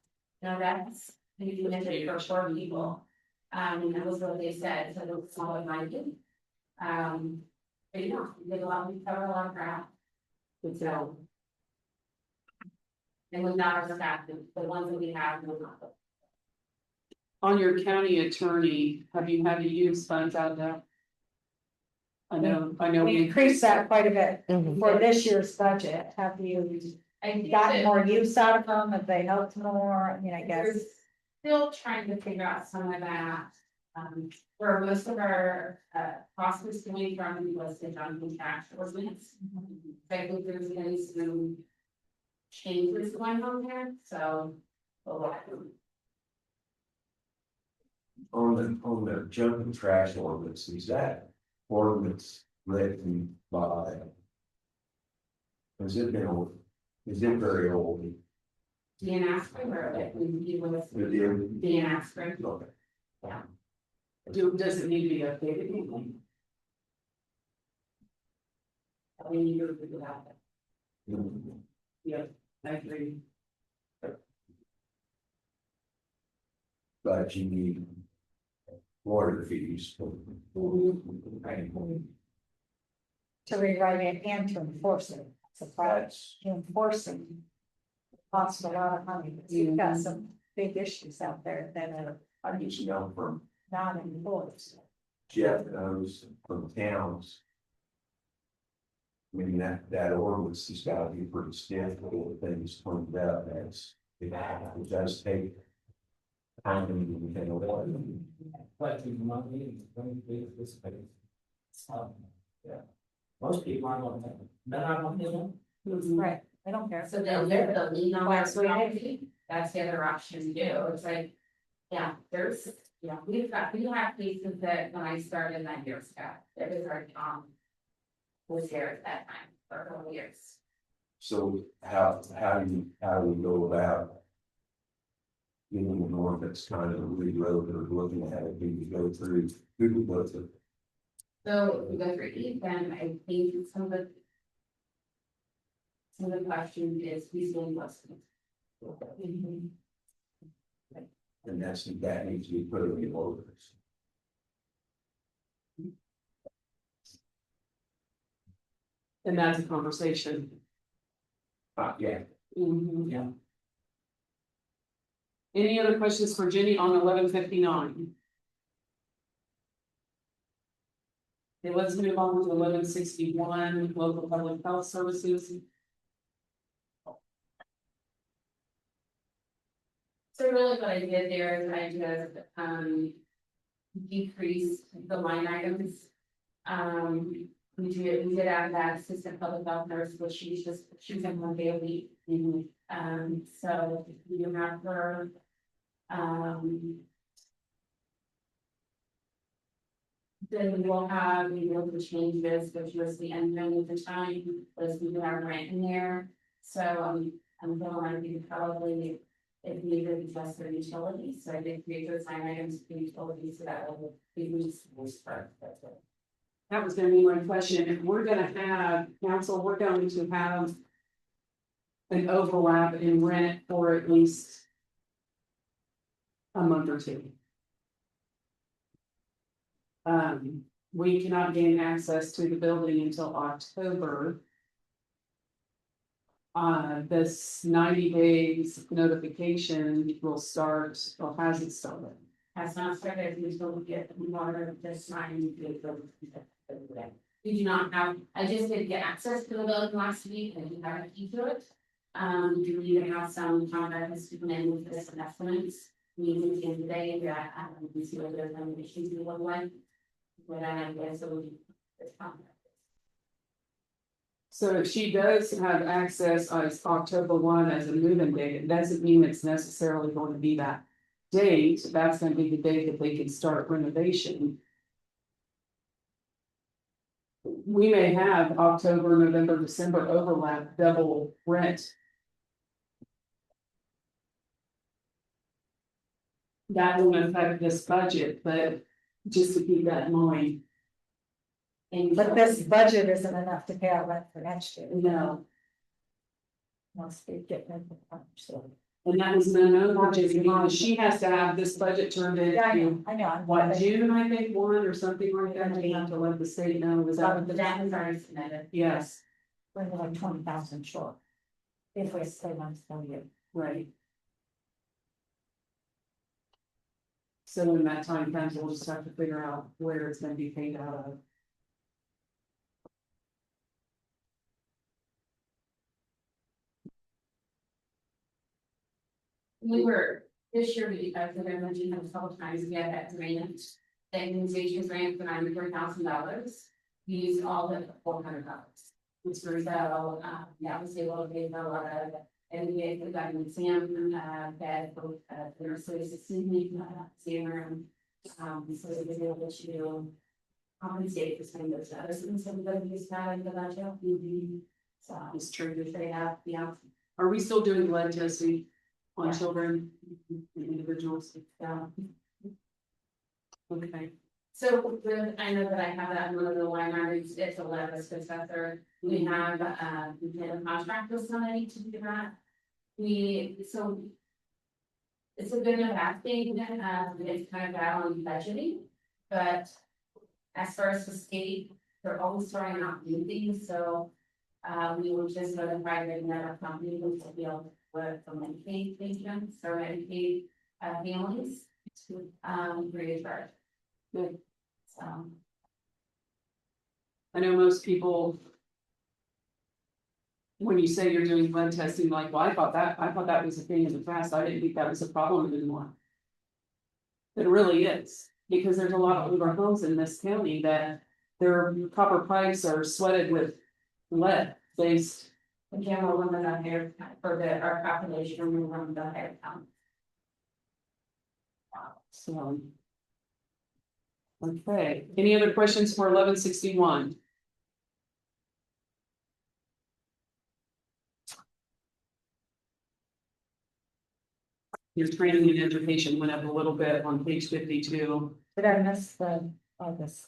Speaker 6: That's. You mentioned it for 4 people. And that was what they said, so it's not what I did. But yeah, we cover a lot of ground. So. And with not our staff, the ones that we have, will not.
Speaker 1: On your county attorney, have you had to use funds out of that? I know.
Speaker 2: We increased that quite a bit
Speaker 12: Mhm.
Speaker 2: for this year's budget. Have you
Speaker 6: I think
Speaker 2: gotten
Speaker 6: that
Speaker 2: more use out of them? Have they helped more? I mean, I
Speaker 6: we're
Speaker 2: guess.
Speaker 6: still trying to figure out some of that. Where most of our cost is coming from was the Johnson tax ordinance. So I think there's gonna be some changes going on there, so.
Speaker 5: On the jumping trash ordinance, is that ordinance written by? Has it been old? Is it very old?
Speaker 6: Dan Askren, or that we was
Speaker 5: It is.
Speaker 6: Dan Askren.
Speaker 5: Okay.
Speaker 1: Does it need to be updated?
Speaker 6: We need to figure that out.
Speaker 1: Yeah, I agree.
Speaker 5: But you need water fees.
Speaker 2: To rewrite it and to enforce it. It's a problem.
Speaker 5: That's,
Speaker 2: Enforcing. Costs a lot of money. You've got some big issues out there that are
Speaker 5: I just know from
Speaker 2: not enforced.
Speaker 5: Jeff knows from towns. I mean, that ordinance has got to be pretty stiff, all the things pointed out as it does take. Time to get away.
Speaker 13: But you not need this space. Yeah. Most people aren't on that, they're not on them.
Speaker 2: Right, I don't care.
Speaker 6: So they'll get the lien on
Speaker 2: That's
Speaker 6: that
Speaker 2: what I-
Speaker 6: property, that's the other option too, it's like. Yeah, we have cases that when I started 9 years ago, it was our was here at that time for a couple years.
Speaker 5: So how do we go about? Getting an ordinance kind of rewrote or looking at it, do we go through, who would go through?
Speaker 6: So we go through each, and I think some of the questions is reasonable questions.
Speaker 5: And that needs to be put in the ordinance.
Speaker 1: And that's a conversation.
Speaker 5: Yeah.
Speaker 1: Yeah. Any other questions for Jenny on 1159? Okay, let's move on to 1161, local public health services. So really what I did there is I just, decreased the line items. We did add that assistant public health nurse, which she's in 1 day a week. So you have her, then we will have, we will change this, which was the end of the time, was we do have rent in there. So, I'm feeling like we could probably, if needed, adjust their utilities, so I did create those line items for utilities, so that will be useful for. That was gonna be my question, if we're gonna have, council, we're going to have an overlap in rent for at least a month or two. We cannot gain access to the building until October. This 90 days notification will start, or has it started? Has not started, we still get water this time. We do not have, I just did get access to the building last week, and we have a key to it. We do need to have some contractors to come in with this estimates. Meeting again today, that, we see what there's any issues we look like. But I guess it would be this contract. So if she does have access as October 1 as a move-in date, it doesn't mean it's necessarily going to be that date. That's going to be the date that they can start renovation. We may have October, November, December overlap, double rent. That won't affect this budget, but just to keep that in mind.
Speaker 2: But this budget isn't enough to pay out rent for next year.
Speaker 1: No,
Speaker 2: Must be getting it, so.
Speaker 1: and that was no budget, because she has to have this budget turned in.
Speaker 2: Yeah, I know.
Speaker 1: What, June, I think, 1 or something like that, we have to let the state know, was that?
Speaker 2: That was already submitted.
Speaker 1: Yes,
Speaker 2: We're like 20,000 short. If we stay on school year.
Speaker 1: right. So when that time comes, we'll just have to figure out where it's gonna be paid out of. We were, this year, I think I mentioned a couple times, we had that grant, the organization grant for $94,000. We used all the $400. So, that was able to pay for a lot of, and we had got an exam, that both, the nurses, seeing room. So it was able to compensate for some of those others, and some of them used that in the budget. So it's true that they have, yeah. Are we still doing blood testing on children, individuals? Yeah. Okay. So I know that I have that in one of the line items, it's a letter successor. We have, we did a contract with somebody to do that. So. It's a good and a bad thing, it's kind of bad on budgeting, but. As far as the state, they're always throwing out new things, so. We will just notify that another company will be able to work for Medicaid patients, or Medicaid, families. Free of charge. Good. So. I know most people. When you say you're doing blood testing, like, well, I thought that was a thing in the past, I didn't think that was a problem anymore. It really is, because there's a lot of older homes in this county that their copper pipes are sweated with lead based. Again, we'll limit on here for our population, we run the higher count. So. Okay, any other questions for 1161? Your training and education went up a little bit on page 52.
Speaker 2: Did I miss the August?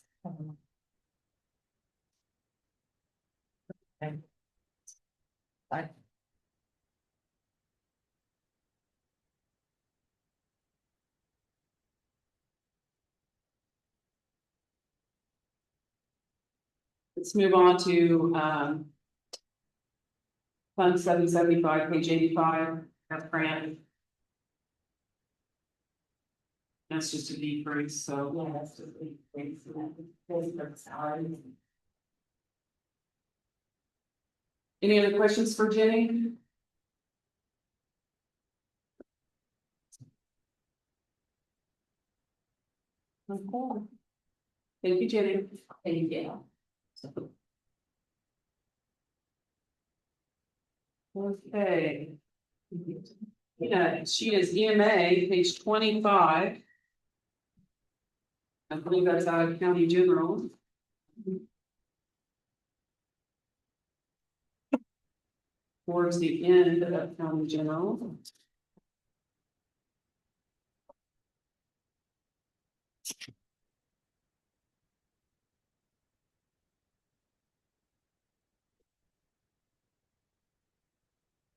Speaker 2: Okay. Bye.
Speaker 1: Let's move on to Fund 775, page 85, that's grant. That's just a decrease, so. Yeah, that's just a decrease, for salary. Any other questions for Jenny? Okay. Thank you, Jenny.
Speaker 4: Thank you.
Speaker 1: Okay. Yeah, she is EMA, page 25. I believe that's out of county general. Towards the end of county general.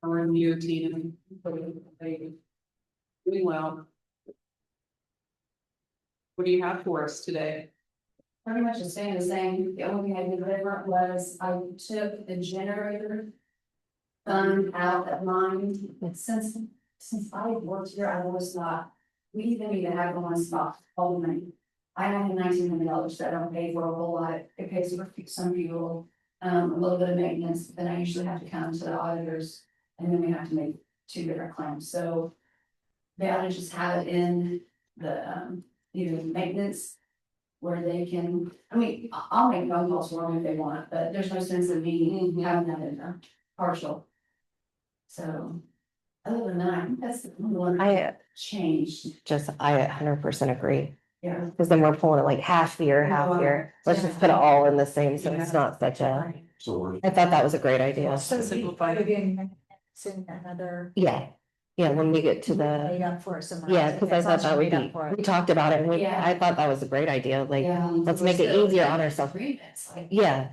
Speaker 1: Or in the Tina. Doing well. What do you have for us today?
Speaker 10: Pretty much the same. The only thing I did different was I took the generator fund out of mine. Since I worked here, I was not, we even need to have one spot all the money. I have $1,900 that I don't pay for a whole lot. It pays for some fuel, a little bit of maintenance, then I usually have to come to the auditors. And then we have to make 2 different claims, so. They ought to just have it in the, either maintenance. Where they can, I mean, I'll make phone calls for them if they want, but there's no sense in me having that in there, partial. So, other than that, I think that's the only one that changed,
Speaker 12: I 100% agree.
Speaker 10: yeah.
Speaker 12: Because then we're pulling it like half year, half year. Let's just put it all in the same, so it's not such a,
Speaker 5: So
Speaker 12: I thought that was a great idea.
Speaker 2: So
Speaker 1: Simplified.
Speaker 2: again, it's in another.
Speaker 12: Yeah, yeah, when we get to
Speaker 2: Made
Speaker 12: the,
Speaker 2: up for it somewhere.
Speaker 12: yeah,
Speaker 2: else.
Speaker 12: because I thought that would
Speaker 2: Made up
Speaker 12: be,
Speaker 2: for it.
Speaker 12: we talked about it, and
Speaker 10: Yeah.
Speaker 12: I thought that was a great idea, like,
Speaker 10: Yeah.
Speaker 12: let's make it
Speaker 10: So,
Speaker 12: easier on ourselves.
Speaker 10: agreements, like,
Speaker 12: Yeah,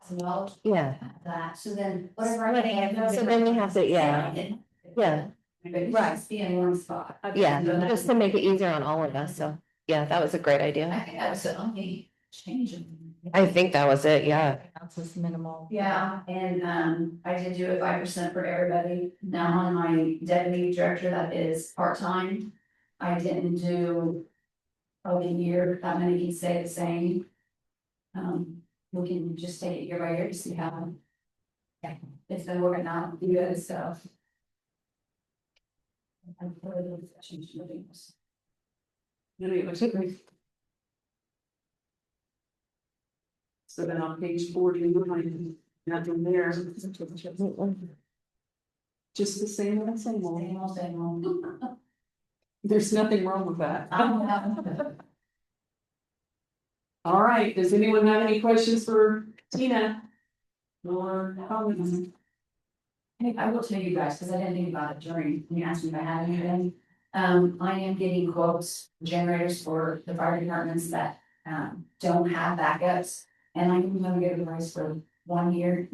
Speaker 10: $1,000
Speaker 12: yeah,
Speaker 10: that, so then whatever. I can-
Speaker 12: so then we have to, yeah, yeah,
Speaker 10: But it just be in one spot.
Speaker 12: yeah, just to make it easier on all of us, so, yeah, that was a great
Speaker 10: I
Speaker 12: idea.
Speaker 10: think that was the only change.
Speaker 12: I think that was it, yeah.
Speaker 2: Else is minimal.
Speaker 10: Yeah, and I did do it 5% for everybody. Now on my deputy director, that is part-time. I didn't do probably a year, that many can stay the same. We can just take it year by year to see how. Yeah, it's been working out good, so. I'm really changed the things.
Speaker 1: So then on page 40, nothing there. Just the same old, same old.
Speaker 10: Same old.
Speaker 1: There's nothing wrong with that.
Speaker 10: Um,
Speaker 1: All right, does anyone have any questions for Tina? Or comments?
Speaker 10: Hey, I will tell you guys, because I didn't think about it during, when you asked me if I had anything. I am getting quotes, generators for the fire departments that, don't have backups. And I'm gonna get a price for 1 year.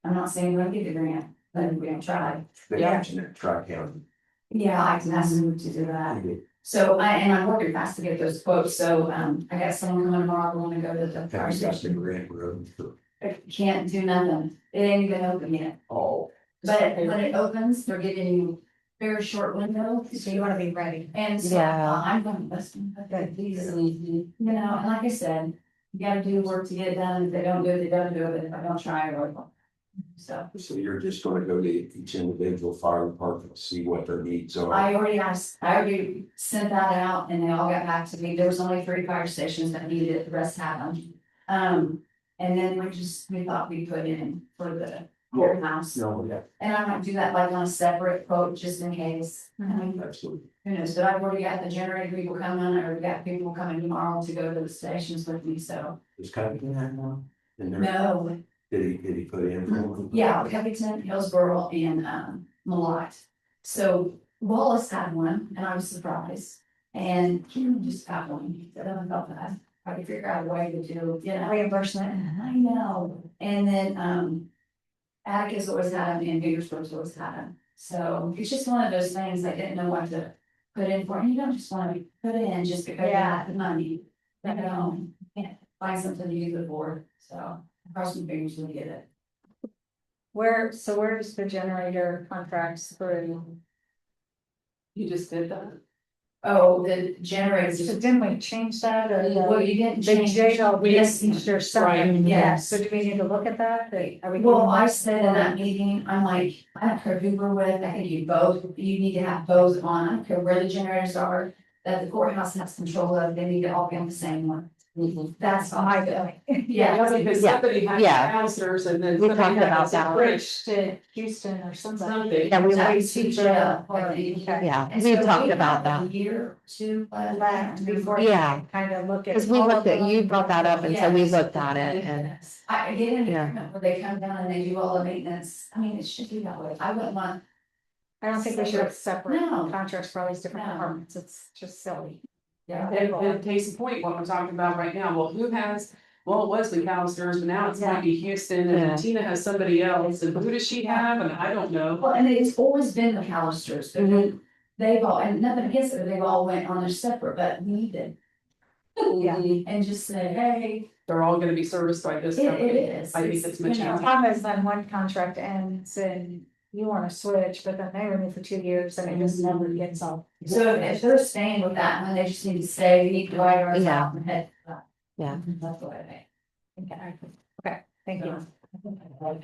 Speaker 10: I'm not saying we're gonna get the grant, but we're gonna try.
Speaker 5: they mentioned it, Tri-County.
Speaker 10: Yeah, I can ask them to do that. So I'm working fast to get those quotes, so, I got someone coming tomorrow, I wanna go to the fire
Speaker 5: County got the
Speaker 10: station.
Speaker 5: grant road for
Speaker 10: I can't do nothing, it ain't even open yet.
Speaker 5: all.
Speaker 10: But when it opens, they're giving you very short window,
Speaker 2: So you wanna be ready.
Speaker 10: and so
Speaker 12: Yeah.
Speaker 10: I'm gonna listen, okay, easily, you know, and like I said. You gotta do the work to get it done, if they don't do it, they don't do it, if I don't try, I won't. So,
Speaker 5: So you're just gonna go to each individual fire department, see what their needs are.
Speaker 10: I already sent that out and they all got back to me, there was only 3 fire stations that needed it, the rest had them. And then we thought we put in for the courthouse.
Speaker 5: No, yeah,
Speaker 10: And I might do that like on a separate quote, just in case.
Speaker 5: absolutely.
Speaker 10: Who knows, but I've already got the generator people coming, or we've got people coming tomorrow to go to the stations with me, so.
Speaker 5: Is Covington have one? And there,
Speaker 10: No,
Speaker 5: did he put in? for one?
Speaker 10: yeah, Covington, Hillsborough, and Malott. So Wallace had one, and I was surprised, and Kim just got one, he said, I felt bad. I could figure out a way to do, you know.
Speaker 2: Reimbursement.
Speaker 10: I know, and then Atticus always had them, and Petersburg's always had them. So it's just one of those things I didn't know what to put in for, and you don't just wanna put it in just because you have the money. You know, can't find something to use it for, so cross my fingers when we get it.
Speaker 2: Where does the generator contracts for?
Speaker 1: You just did that.
Speaker 10: Oh, the generators.
Speaker 2: So didn't we change that or?
Speaker 10: Well, you didn't
Speaker 2: The
Speaker 10: change.
Speaker 2: jail,
Speaker 10: Yes,
Speaker 2: there's something,
Speaker 10: Right, yes.
Speaker 2: So do we need to look at that? Are we?
Speaker 10: Well, I said in that meeting, I'm like, I don't care who we're with, I think you need to have both on, I don't care where the generators are.
Speaker 6: that the courthouse has control of, they need to all be on the same one. That's
Speaker 2: My
Speaker 6: my
Speaker 2: feeling.
Speaker 1: Yeah, because somebody had
Speaker 12: Yeah.
Speaker 1: counselors and then
Speaker 12: We
Speaker 1: somebody
Speaker 12: talked
Speaker 1: had
Speaker 12: about
Speaker 1: a
Speaker 12: that.
Speaker 1: bridge.
Speaker 2: To Houston or something.
Speaker 1: Something.
Speaker 12: Yeah, we
Speaker 6: That
Speaker 12: went,
Speaker 6: was too jail, I think.
Speaker 12: yeah,
Speaker 6: And
Speaker 12: we
Speaker 6: so
Speaker 12: talked
Speaker 6: we
Speaker 12: about
Speaker 6: have a
Speaker 12: that.
Speaker 6: year or two
Speaker 2: Left before.
Speaker 12: Yeah.
Speaker 2: Kind of look at.
Speaker 12: Cause we
Speaker 2: all
Speaker 12: looked
Speaker 2: of
Speaker 12: at, you
Speaker 2: them.
Speaker 12: brought that up and so we
Speaker 6: Yes.
Speaker 12: looked at it and,
Speaker 6: I get an
Speaker 12: Yeah.
Speaker 6: agreement where they come down and they do all the maintenance, I mean, it should be that way, I wouldn't want.
Speaker 2: I don't think we should have separate
Speaker 6: No.
Speaker 2: contracts for all these different
Speaker 6: No.
Speaker 2: departments. It's just silly.
Speaker 6: Yeah.
Speaker 1: And case in point, what we're talking about right now, well, who has, well, it was McAllister's, but now it's might be Houston, and
Speaker 12: Yeah.
Speaker 1: then Tina has somebody else, and who does she have, and I don't know.
Speaker 6: Well, and it's always been the McAllisters, but then they've all, and nothing against it, they've all went on their separate, but we need to.
Speaker 2: Yeah.
Speaker 6: And just say, hey,
Speaker 1: They're all gonna be serviced by this
Speaker 6: it
Speaker 1: company.
Speaker 6: is.
Speaker 1: I think that's much
Speaker 6: you know,
Speaker 1: easier.
Speaker 2: Problem is then one contract ends and you wanna switch, but then they renew for 2 years and it just never gets all.
Speaker 6: So if they're staying with that one, they just need to stay, we need to write ours
Speaker 12: Yeah.
Speaker 6: out and head.
Speaker 12: Yeah.
Speaker 6: That's what I think.
Speaker 2: Okay, thank you.
Speaker 6: That's what I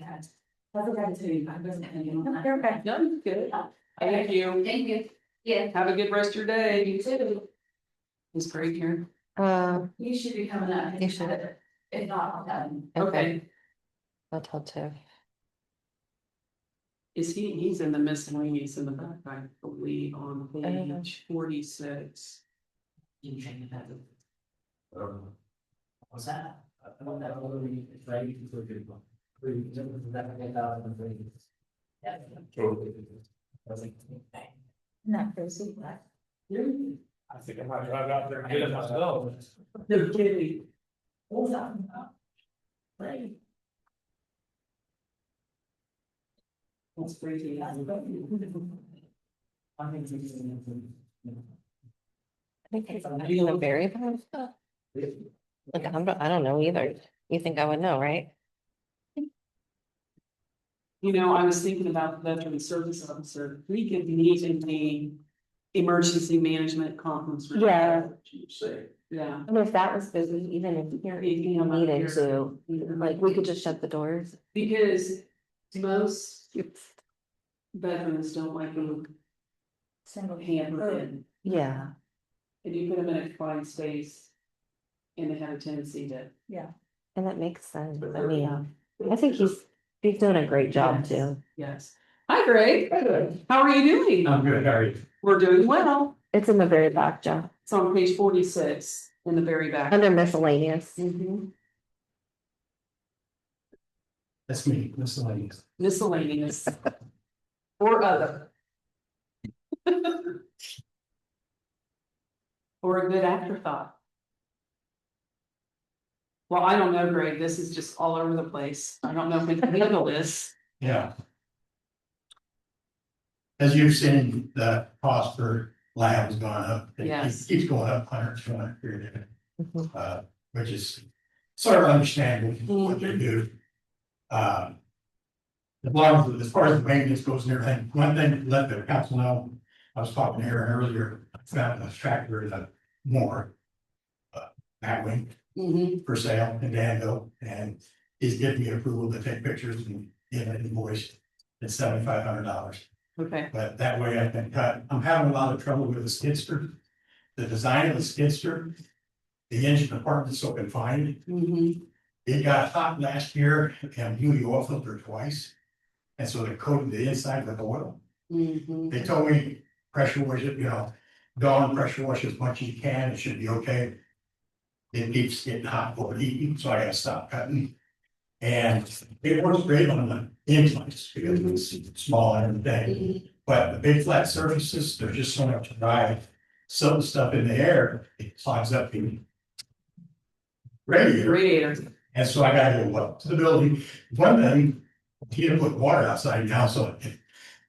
Speaker 6: do, I wasn't thinking on that.
Speaker 2: You're okay.
Speaker 1: No, you're good. Thank you.
Speaker 6: Thank you. Yeah.
Speaker 1: Have a good rest of your day.
Speaker 6: You too.
Speaker 1: Is Greg here?
Speaker 6: You should be coming up.
Speaker 12: You should.
Speaker 6: If not, I'll come.
Speaker 1: Okay.
Speaker 12: I told Tiff.
Speaker 1: Is he's in the miscellaneous in the back, I believe, on page 46.
Speaker 9: What's that?
Speaker 2: Not crazy.
Speaker 13: I think I might drive out there and get it myself.
Speaker 1: No kidding.
Speaker 6: What's up?
Speaker 1: That's crazy.
Speaker 12: I think it's in the very bottom stuff. Like, I don't know either. You think I would know, right?
Speaker 1: You know, I was thinking about the veteran service officer, we could meet in the emergency management conference. room.
Speaker 12: Yeah.
Speaker 1: Yeah,
Speaker 12: And if that was busy, even if you needed to, like, we could just shut the doors.
Speaker 1: because most veterans don't like being
Speaker 2: Single
Speaker 1: handwritten.
Speaker 12: Yeah.
Speaker 1: And you put them in a confined space. And they have a tendency to.
Speaker 12: And that makes sense. I mean, I think he's doing a great job too.
Speaker 1: Yes. Hi, Greg. How are you doing?
Speaker 3: I'm good, how are you?
Speaker 1: We're doing well.
Speaker 12: It's in the very back, Joe,
Speaker 1: It's on page 46 in the very back.
Speaker 12: under miscellaneous.
Speaker 1: Mhm.
Speaker 3: That's me, miscellaneous.
Speaker 1: Miscellaneous. Or other. Or a good afterthought. Well, I don't know, Greg, this is just all over the place. I don't know if we can handle this.
Speaker 3: Yeah. As you've seen, the cost per lab has gone up. It
Speaker 1: Yes.
Speaker 3: keeps going up 100 period,
Speaker 12: Mhm.
Speaker 3: which is sort of understandable what they do. As far as the maintenance goes and everything, one thing to let the council know, I was talking to Aaron earlier, I found a tractor that more. Batwing
Speaker 1: Mhm.
Speaker 3: for sale in Danville, and he's giving me approval to take pictures and get an invoice. It's $7,500.
Speaker 1: Okay.
Speaker 3: But that way I can cut, I'm having a lot of trouble with the skidster. The design of the skidster. The engine compartment's so confined.
Speaker 1: Mhm.
Speaker 3: It got hot last year and blew the oil filter twice. And so they coated the inside with oil.
Speaker 1: Mhm.
Speaker 3: They told me pressure wash it, Dawn pressure wash as much as you can, it should be okay. It keeps getting hot overheating, so I gotta stop cutting. And it works great on the inclines because it's small and everything. But the big flat surfaces, there's just so much dry, some stuff in the air, it clogs up the radiator.
Speaker 1: Radiator.
Speaker 3: And so I gotta go up to the building. One thing, he had put water outside now, so it can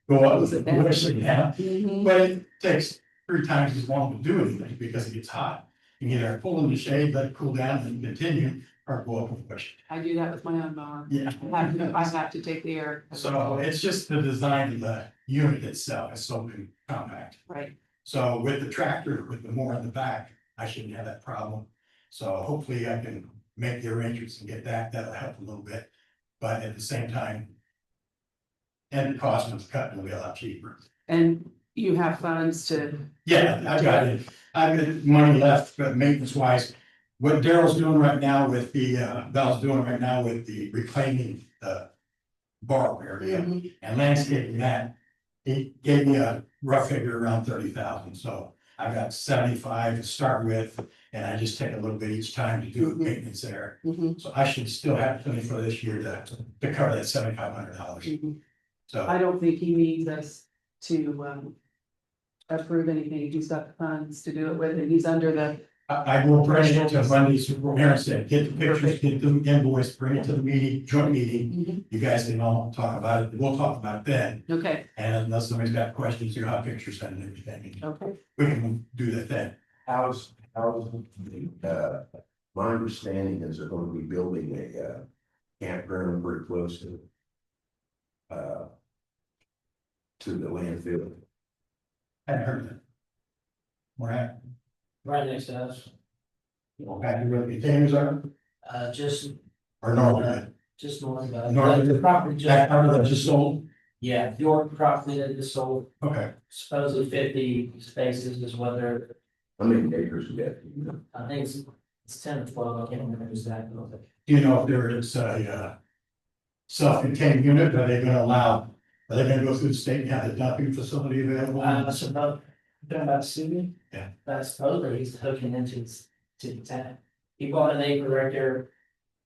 Speaker 3: go up with the washing down.
Speaker 1: Mhm.
Speaker 3: But it takes 3 times as long to do anything because it gets hot. You either pull in the shade, let it cool down, and continue, or go up and push.
Speaker 1: I do that with my own mower.
Speaker 3: Yeah.
Speaker 1: I have to take the air.
Speaker 3: So it's just the design of the unit itself is so compact.
Speaker 1: Right.
Speaker 3: So with the tractor, with the more in the back, I shouldn't have that problem. So hopefully I can make the arrangements and get that, that'll help a little bit. But at the same time. And the cost of cutting will be a lot cheaper.
Speaker 1: And you have funds to,
Speaker 3: Yeah, I got it. I've got money left, but maintenance wise, what Daryl's doing right now with the, Val's doing right now with the reclaiming the bar area and landscaping that. He gave me a rough figure around 30,000, so I've got 75 to start with. And I just take a little bit each time to do maintenance there. So I should still have plenty for this year to cover that $7,500. So.
Speaker 1: I don't think he needs us to approve anything. He's got the funds to do it with, and he's under the,
Speaker 3: I will bring it to Monday's, Aaron said, get the pictures, get the invoice, bring it to the meeting, joint meeting. You guys can all talk about it, we'll talk about it then,
Speaker 1: okay,
Speaker 3: and unless somebody's got questions, you have pictures and everything,
Speaker 1: okay.
Speaker 3: we can do that then.
Speaker 5: How's, my understanding is they're gonna be building a, campground pretty close to the landfill.
Speaker 3: Hadn't heard of it. Where at?
Speaker 9: Right next to us,
Speaker 3: Okay, where the containers are,
Speaker 9: just,
Speaker 3: or north
Speaker 9: just north of.
Speaker 3: North of
Speaker 9: The property
Speaker 3: that part that
Speaker 9: just,
Speaker 3: just sold?
Speaker 9: yeah, your property that just sold,
Speaker 3: Okay,
Speaker 9: supposedly 50 spaces is what they're,
Speaker 5: How many acres you got?
Speaker 9: I think it's 10 or 12, I can't remember exactly.
Speaker 3: do you know if there is a self-contained unit, are they gonna allow, are they gonna go through the state and have a dumping facility available?
Speaker 9: So about, talking about Susan?
Speaker 3: Yeah.
Speaker 9: That's supposedly he's hooking into to the tap. He bought an acre right there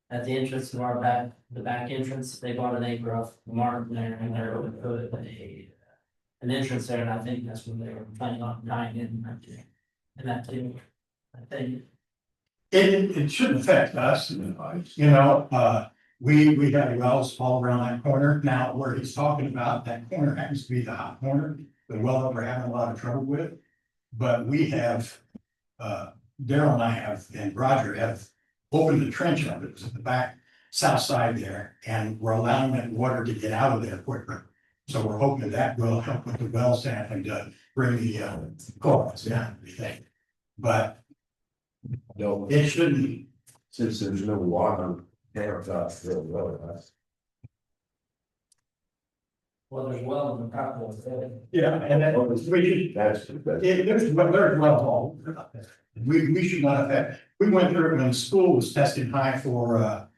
Speaker 9: at the entrance to our back, the back entrance. They bought an acre off Martin there and they're going to put an entrance there, and I think that's when they were planning on dying in right there. And that too, I think.
Speaker 3: It shouldn't affect us, you know, we have wells all around that corner. Now, where he's talking about, that corner happens to be the hot corner, the well that we're having a lot of trouble with. But we have, Daryl and I have, and Roger have opened the trench on it, at the back south side there, and we're allowing that water to get out of there quicker. So we're hoping that will help with the well sampling to bring the chlorides down, we think. But
Speaker 5: No,
Speaker 3: it shouldn't.
Speaker 5: since there's no water, they're not real well.
Speaker 9: Well, there's well in the property.
Speaker 3: Yeah, and that, we should,
Speaker 5: That's the best.
Speaker 3: there's well, we should not have had, we went through it when the school was testing high for,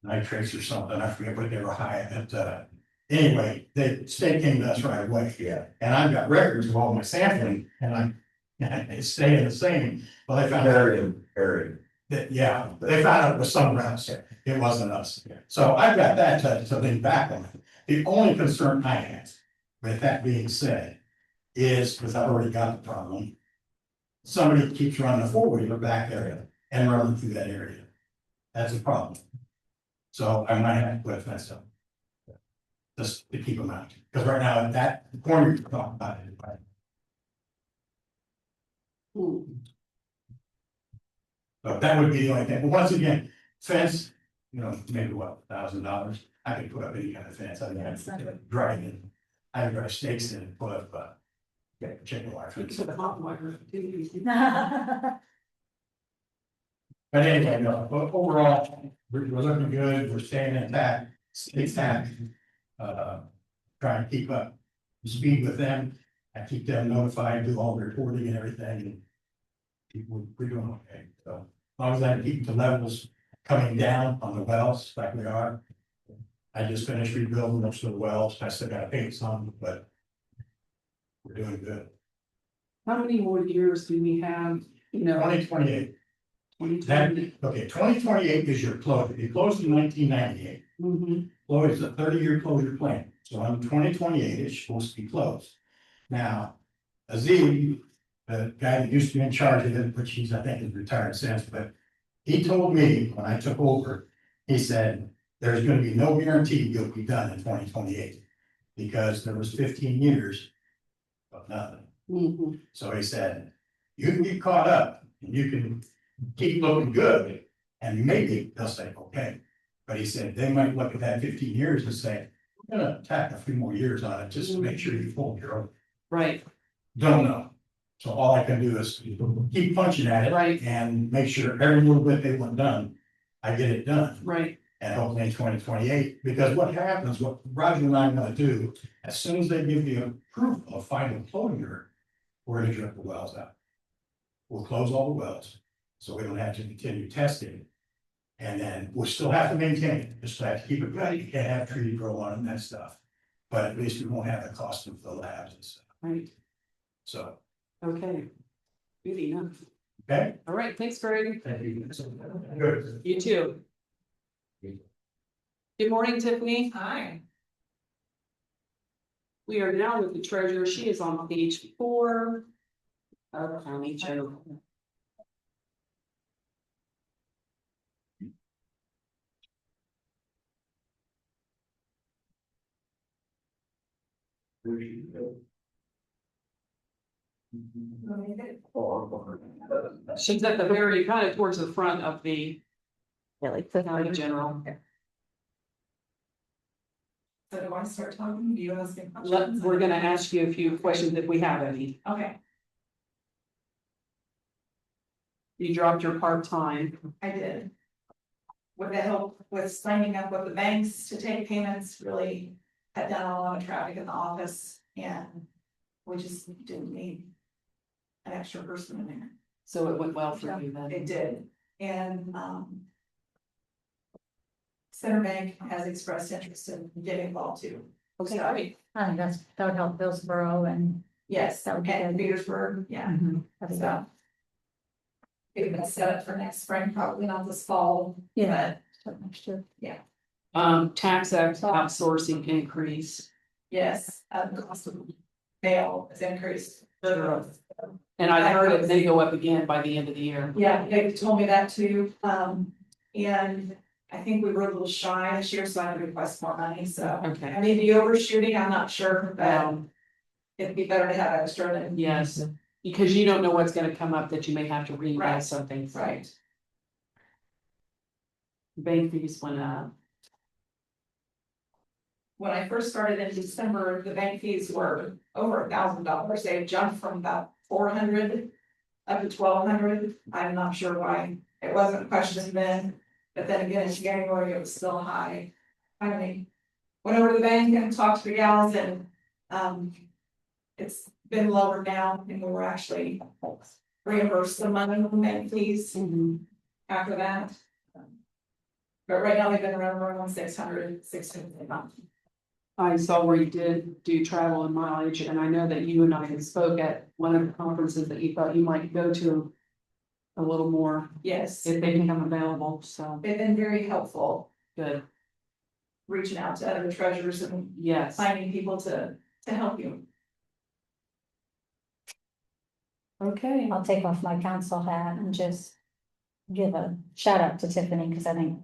Speaker 3: nitrates or something, I forget what they were high at, anyway, the state came to us right away.
Speaker 5: Yeah.
Speaker 3: And I've got records of all my sampling, and it's staying the same, but I found out
Speaker 5: Area.
Speaker 3: that, yeah, they found out it was somewhere else, it wasn't us. So I've got that to lean back on. The only concern I have, with that being said, is, because I've already got the problem. Somebody keeps running a four-wheeler back area and running through that area. That's a problem. So I might have to put a fence up. Just to keep them out, because right now, that corner you're talking about it. But that would be the only thing, but once again, fence, you know, maybe what, $1,000, I could put up any kind of fence, I mean, I could drive in. I could drive stakes in and put up, chicken wire fence.
Speaker 1: To the hot water.
Speaker 3: But anyway, no, overall, we're looking good, we're staying intact, intact. Trying to keep up the speed with them, I keep them notified, do all the reporting and everything. And we're doing okay, so as long as I keep the levels coming down on the wells like we are. I just finished rebuilding most of the wells, I still gotta paint some, but. We're doing good.
Speaker 1: How many more years do we have, you know?
Speaker 3: 2028.
Speaker 1: 2028.
Speaker 3: Okay, 2028 is your close, it closed in 1998. Well, it's a 30-year closure plan, so on 2028, it's supposed to be closed. Now, Aziz, the guy that used to be in charge of it, which he's, I think, is retired since, but he told me when I took over, he said, there's gonna be no guarantee you'll be done in 2028. Because there was 15 years of nothing. So he said, you can get caught up, and you can keep looking good, and maybe they'll say, okay. But he said, they might look at that 15 years and say, we're gonna tack a few more years on it, just to make sure you hold your own.
Speaker 1: Right.
Speaker 3: Don't know. So all I can do is keep punching at it.
Speaker 1: Right.
Speaker 3: And make sure every little bit they want done, I get it done.
Speaker 1: Right.
Speaker 3: And hopefully in 2028, because what happens, what Roger and I are gonna do, as soon as they give the approval of final closure, we're gonna drip the wells out. We'll close all the wells, so we don't have to continue testing. And then we'll still have to maintain it, just have to keep it ready, you can't have tree grow on it and that stuff. But at least we won't have the cost of the labs and stuff,
Speaker 1: Right,
Speaker 3: so,
Speaker 1: okay. Good enough.
Speaker 3: okay?
Speaker 1: All right, thanks, Greg.
Speaker 3: Thank you. Good.
Speaker 1: You too. Good morning, Tiffany.
Speaker 4: Hi.
Speaker 1: We are now with the treasurer. She is on page 4 of county general. She's at the very, kind of towards the front of the
Speaker 12: Yeah, like the
Speaker 1: county general.
Speaker 4: So do I start talking? Do you ask me questions?
Speaker 1: We're gonna ask you a few questions if we have any.
Speaker 4: Okay,
Speaker 1: You dropped your part-time.
Speaker 4: I did. With the help with signing up with the banks to take payments, really cut down a lot of traffic in the office and we just didn't need an extra person in there.
Speaker 1: So it went well for you then.
Speaker 4: It did, and, Center Bank has expressed interest in getting involved too.
Speaker 1: Okay,
Speaker 4: So,
Speaker 1: great.
Speaker 2: I think that would help Hillsborough and.
Speaker 4: Yes,
Speaker 2: That would be
Speaker 4: and
Speaker 2: good.
Speaker 4: Petersburg, yeah,
Speaker 2: That'd be
Speaker 4: so. We've been set up for next spring, probably not this fall,
Speaker 2: good. Yeah.
Speaker 4: but
Speaker 2: Next year.
Speaker 1: Tax act outsourcing increase.
Speaker 4: yes, the cost of bail has increased.
Speaker 1: And I heard it may go up again by the end of the year.
Speaker 4: Yeah, they told me that too, and I think we were a little shy this year, so I had to request more money, so.
Speaker 1: Okay.
Speaker 4: I may be overshooting, I'm not sure, but
Speaker 1: Um,
Speaker 4: it'd be better to have extra than.
Speaker 1: yes, because you don't know what's gonna come up that you may have to read
Speaker 4: Right.
Speaker 1: something.
Speaker 4: Right,
Speaker 1: Bank fees went up.
Speaker 4: when I first started in December, the bank fees were over $1,000, they jumped from about 400 up to 1,200, I'm not sure why, it wasn't questioned then. But then again, in January, it was still high. Finally, went over to the bank and talked to the gals and, it's been lower now and we were actually reimbursed the money from bank fees after that. But right now, they've been around 600 a month.
Speaker 1: I saw where you did do travel and mileage, and I know that you and I had spoke at one of the conferences that you thought you might go to a little more
Speaker 4: Yes,
Speaker 1: if they become available, so
Speaker 4: they've been very helpful,
Speaker 1: good.
Speaker 4: reaching out to other treasurers and
Speaker 1: Yes,
Speaker 4: finding people to help you.
Speaker 1: okay.
Speaker 2: I'll take off my council hat and just give a shout out to Tiffany, because I think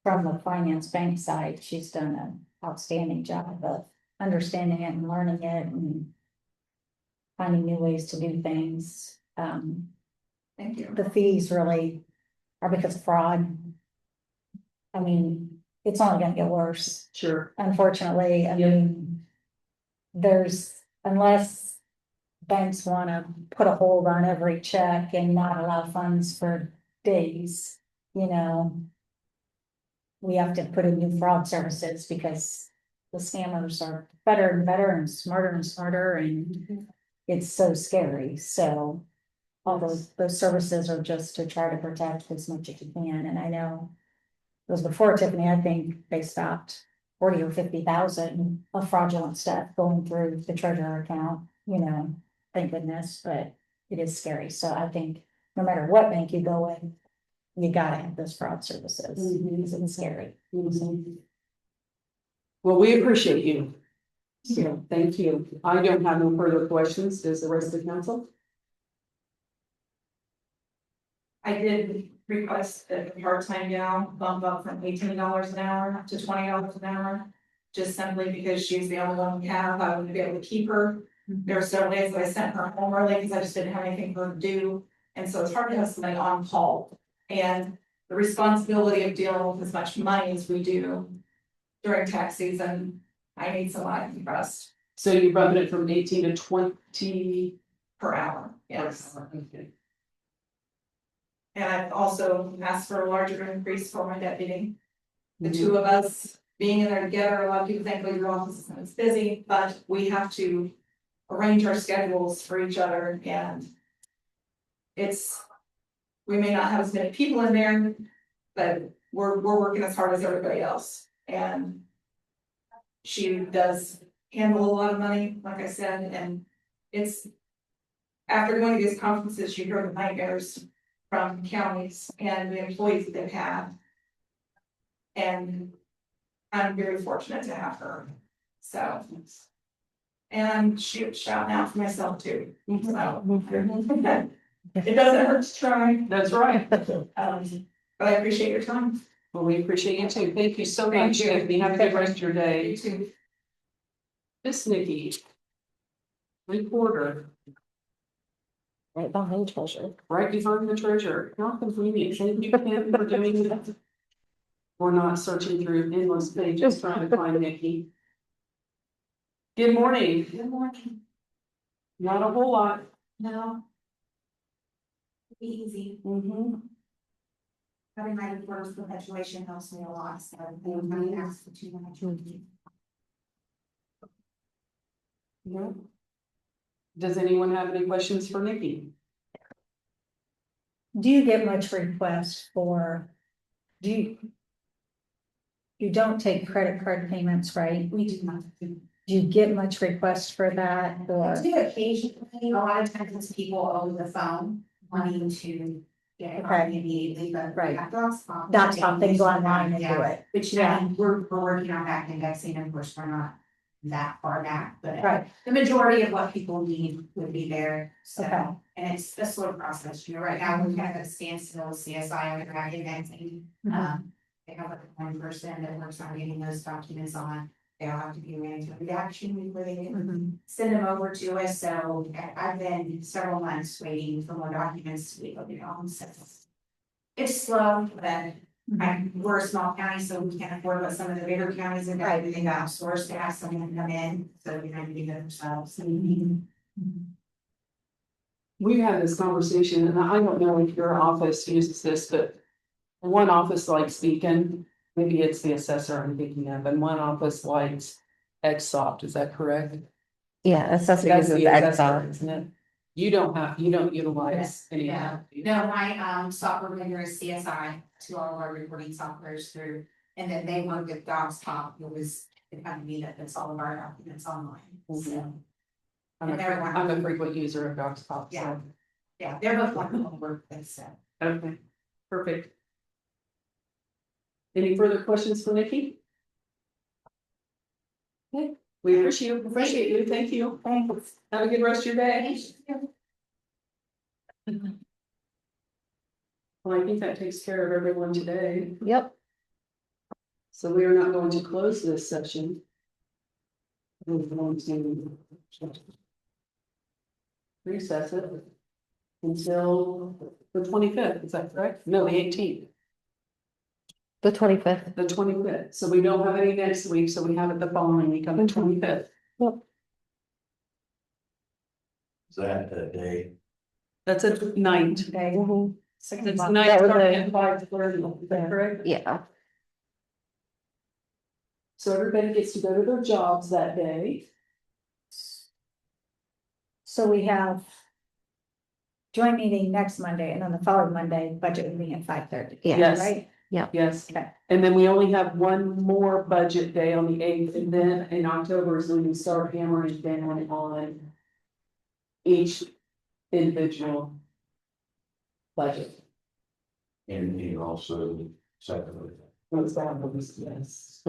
Speaker 2: from the finance bank side, she's done an outstanding job of understanding it and learning it and finding new ways to do things.
Speaker 4: Thank you.
Speaker 2: The fees really are because of fraud. I mean, it's only gonna get worse,
Speaker 1: Sure.
Speaker 2: unfortunately. I mean, unless banks wanna put a hold on every check and not allow funds for days, you know. We have to put in new fraud services because the scammers are better and better and smarter and it's so scary, so. All those services are just to try to protect as much as you can, and I know. It was before Tiffany, I think they stopped 40 or 50,000 of fraudulent stuff going through the treasurer account, you know, thank goodness, but it is scary, so I think no matter what bank you go in. You gotta have those fraud services, because it's scary.
Speaker 1: Well, we appreciate you. So, thank you. I don't have no further questions. Does the rest of the council?
Speaker 4: I did request that the part-time gal bump up from $18 an hour to $20 an hour. Just simply because she's the only one we have, I wouldn't be able to keep her. There are several days that I sent her home early because I just didn't have anything for her to do. And so it's hard to have somebody on call. And the responsibility of dealing with as much money as we do during tax season, I need somebody to trust
Speaker 1: So you're bumping it from 18 to 20
Speaker 4: per hour, yes.
Speaker 1: Okay.
Speaker 4: And I've also asked for a larger increase for my deputy. The two of us being in there together, a lot of people think, well, your office is busy, but we have to arrange our schedules for each other and we may not have as many people in there, but we're working as hard as everybody else. And she does handle a lot of money, like I said, and it's after going to these conferences, you hear the nightmares from counties and the employees that they've had. And I'm very fortunate to have her, so. And I'm shouting out for myself too, so. It doesn't hurt to try.
Speaker 1: That's right.
Speaker 4: But I appreciate your time.
Speaker 1: Well, we appreciate you too. Thank you so
Speaker 4: Thank
Speaker 1: much.
Speaker 4: you.
Speaker 1: Tiffany. Have a good rest of your day.
Speaker 4: You too.
Speaker 1: Miss Nikki. Reporter,
Speaker 12: Right behind treasure.
Speaker 1: right behind the treasure. How convenient. Thank you, Kim, for doing that. We're not searching through endless pages trying to find Nikki. Good morning.
Speaker 4: Good morning.
Speaker 1: Not a whole lot.
Speaker 4: No. Be easy. Having my reverse perpetuation helps me a lot, so I don't ask for too much.
Speaker 1: Yeah. Does anyone have any questions for Nikki?
Speaker 2: Do you get much requests for, you don't take credit card payments, right?
Speaker 4: We do not.
Speaker 2: Do you get much requests for that or?
Speaker 4: I do occasionally, a lot of times it's people over the phone wanting to get it on immediately, but.
Speaker 2: Right.
Speaker 4: That's
Speaker 2: That's how things go online and do it.
Speaker 4: Which,
Speaker 2: Yeah.
Speaker 4: I mean, we're working on back indexing, of course, we're not that far back, but.
Speaker 2: Right.
Speaker 4: The majority of what people need would be there, so,
Speaker 2: Okay.
Speaker 4: and it's a slow process, you know, right now, we're kind of at a standstill with CSI on back indexing. They have like one person that works on getting those documents on, they'll have to be ran to redaction before they can send them over to us, so I've been several months waiting for more documents to be loaded on, so. It's slow, but we're a small county, so we can't afford what some of the bigger counties have got, they got outsourced to have someone come in, so we have to do that ourselves.
Speaker 1: We've had this conversation, and I don't know if your office uses this, but one office likes Beacon, maybe it's the assessor I'm thinking of, and one office likes Xsoft, is that correct?
Speaker 12: Yeah, assessor
Speaker 1: That's
Speaker 12: uses
Speaker 1: the assessor,
Speaker 12: Exxon.
Speaker 1: isn't it? You don't utilize any of that. do you?
Speaker 4: No, my software vendor is CSI to all of our reporting softwares through, and then they work with DocStop, who is the company that puts all of our documents online, so.
Speaker 1: I'm a frequent user of DocStop,
Speaker 4: Yeah.
Speaker 1: so,
Speaker 4: Yeah, they're both wonderful to work with, so.
Speaker 1: okay, perfect. Any further questions for Nikki? Okay, we appreciate you, thank you.
Speaker 4: Thanks.
Speaker 1: Have a good rest of your day. Well, I think that takes care of everyone today,
Speaker 12: Yep.
Speaker 1: so we are not going to close this session. We're going to recess it until the 25th, is that correct? No, the 18th.
Speaker 12: The 25th.
Speaker 1: The 25th, so we don't have any next week, so we have it the following week on the 25th.
Speaker 5: Is that the day?
Speaker 1: That's a night. It's
Speaker 2: Okay.
Speaker 1: night
Speaker 12: That was
Speaker 1: starting
Speaker 12: a-
Speaker 1: at 5:30, is that correct?
Speaker 12: Yeah.
Speaker 1: So everybody gets to go to their jobs that day.
Speaker 2: So we have joint meeting next Monday and then the following Monday, budget meeting at 5:30.
Speaker 12: Yeah.
Speaker 1: Yes.
Speaker 2: Right?
Speaker 1: Yes,
Speaker 2: Okay.
Speaker 1: and then we only have one more budget day on the 8th, and then in October is when we start hammering down on each individual budget.
Speaker 5: And he also seconded.
Speaker 1: Those boundaries, yes.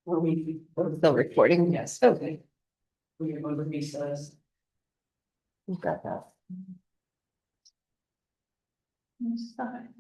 Speaker 1: Are we?
Speaker 12: Still recording.
Speaker 1: Yes, okay. We are going to recess.
Speaker 12: We've got that.
Speaker 2: It's fine.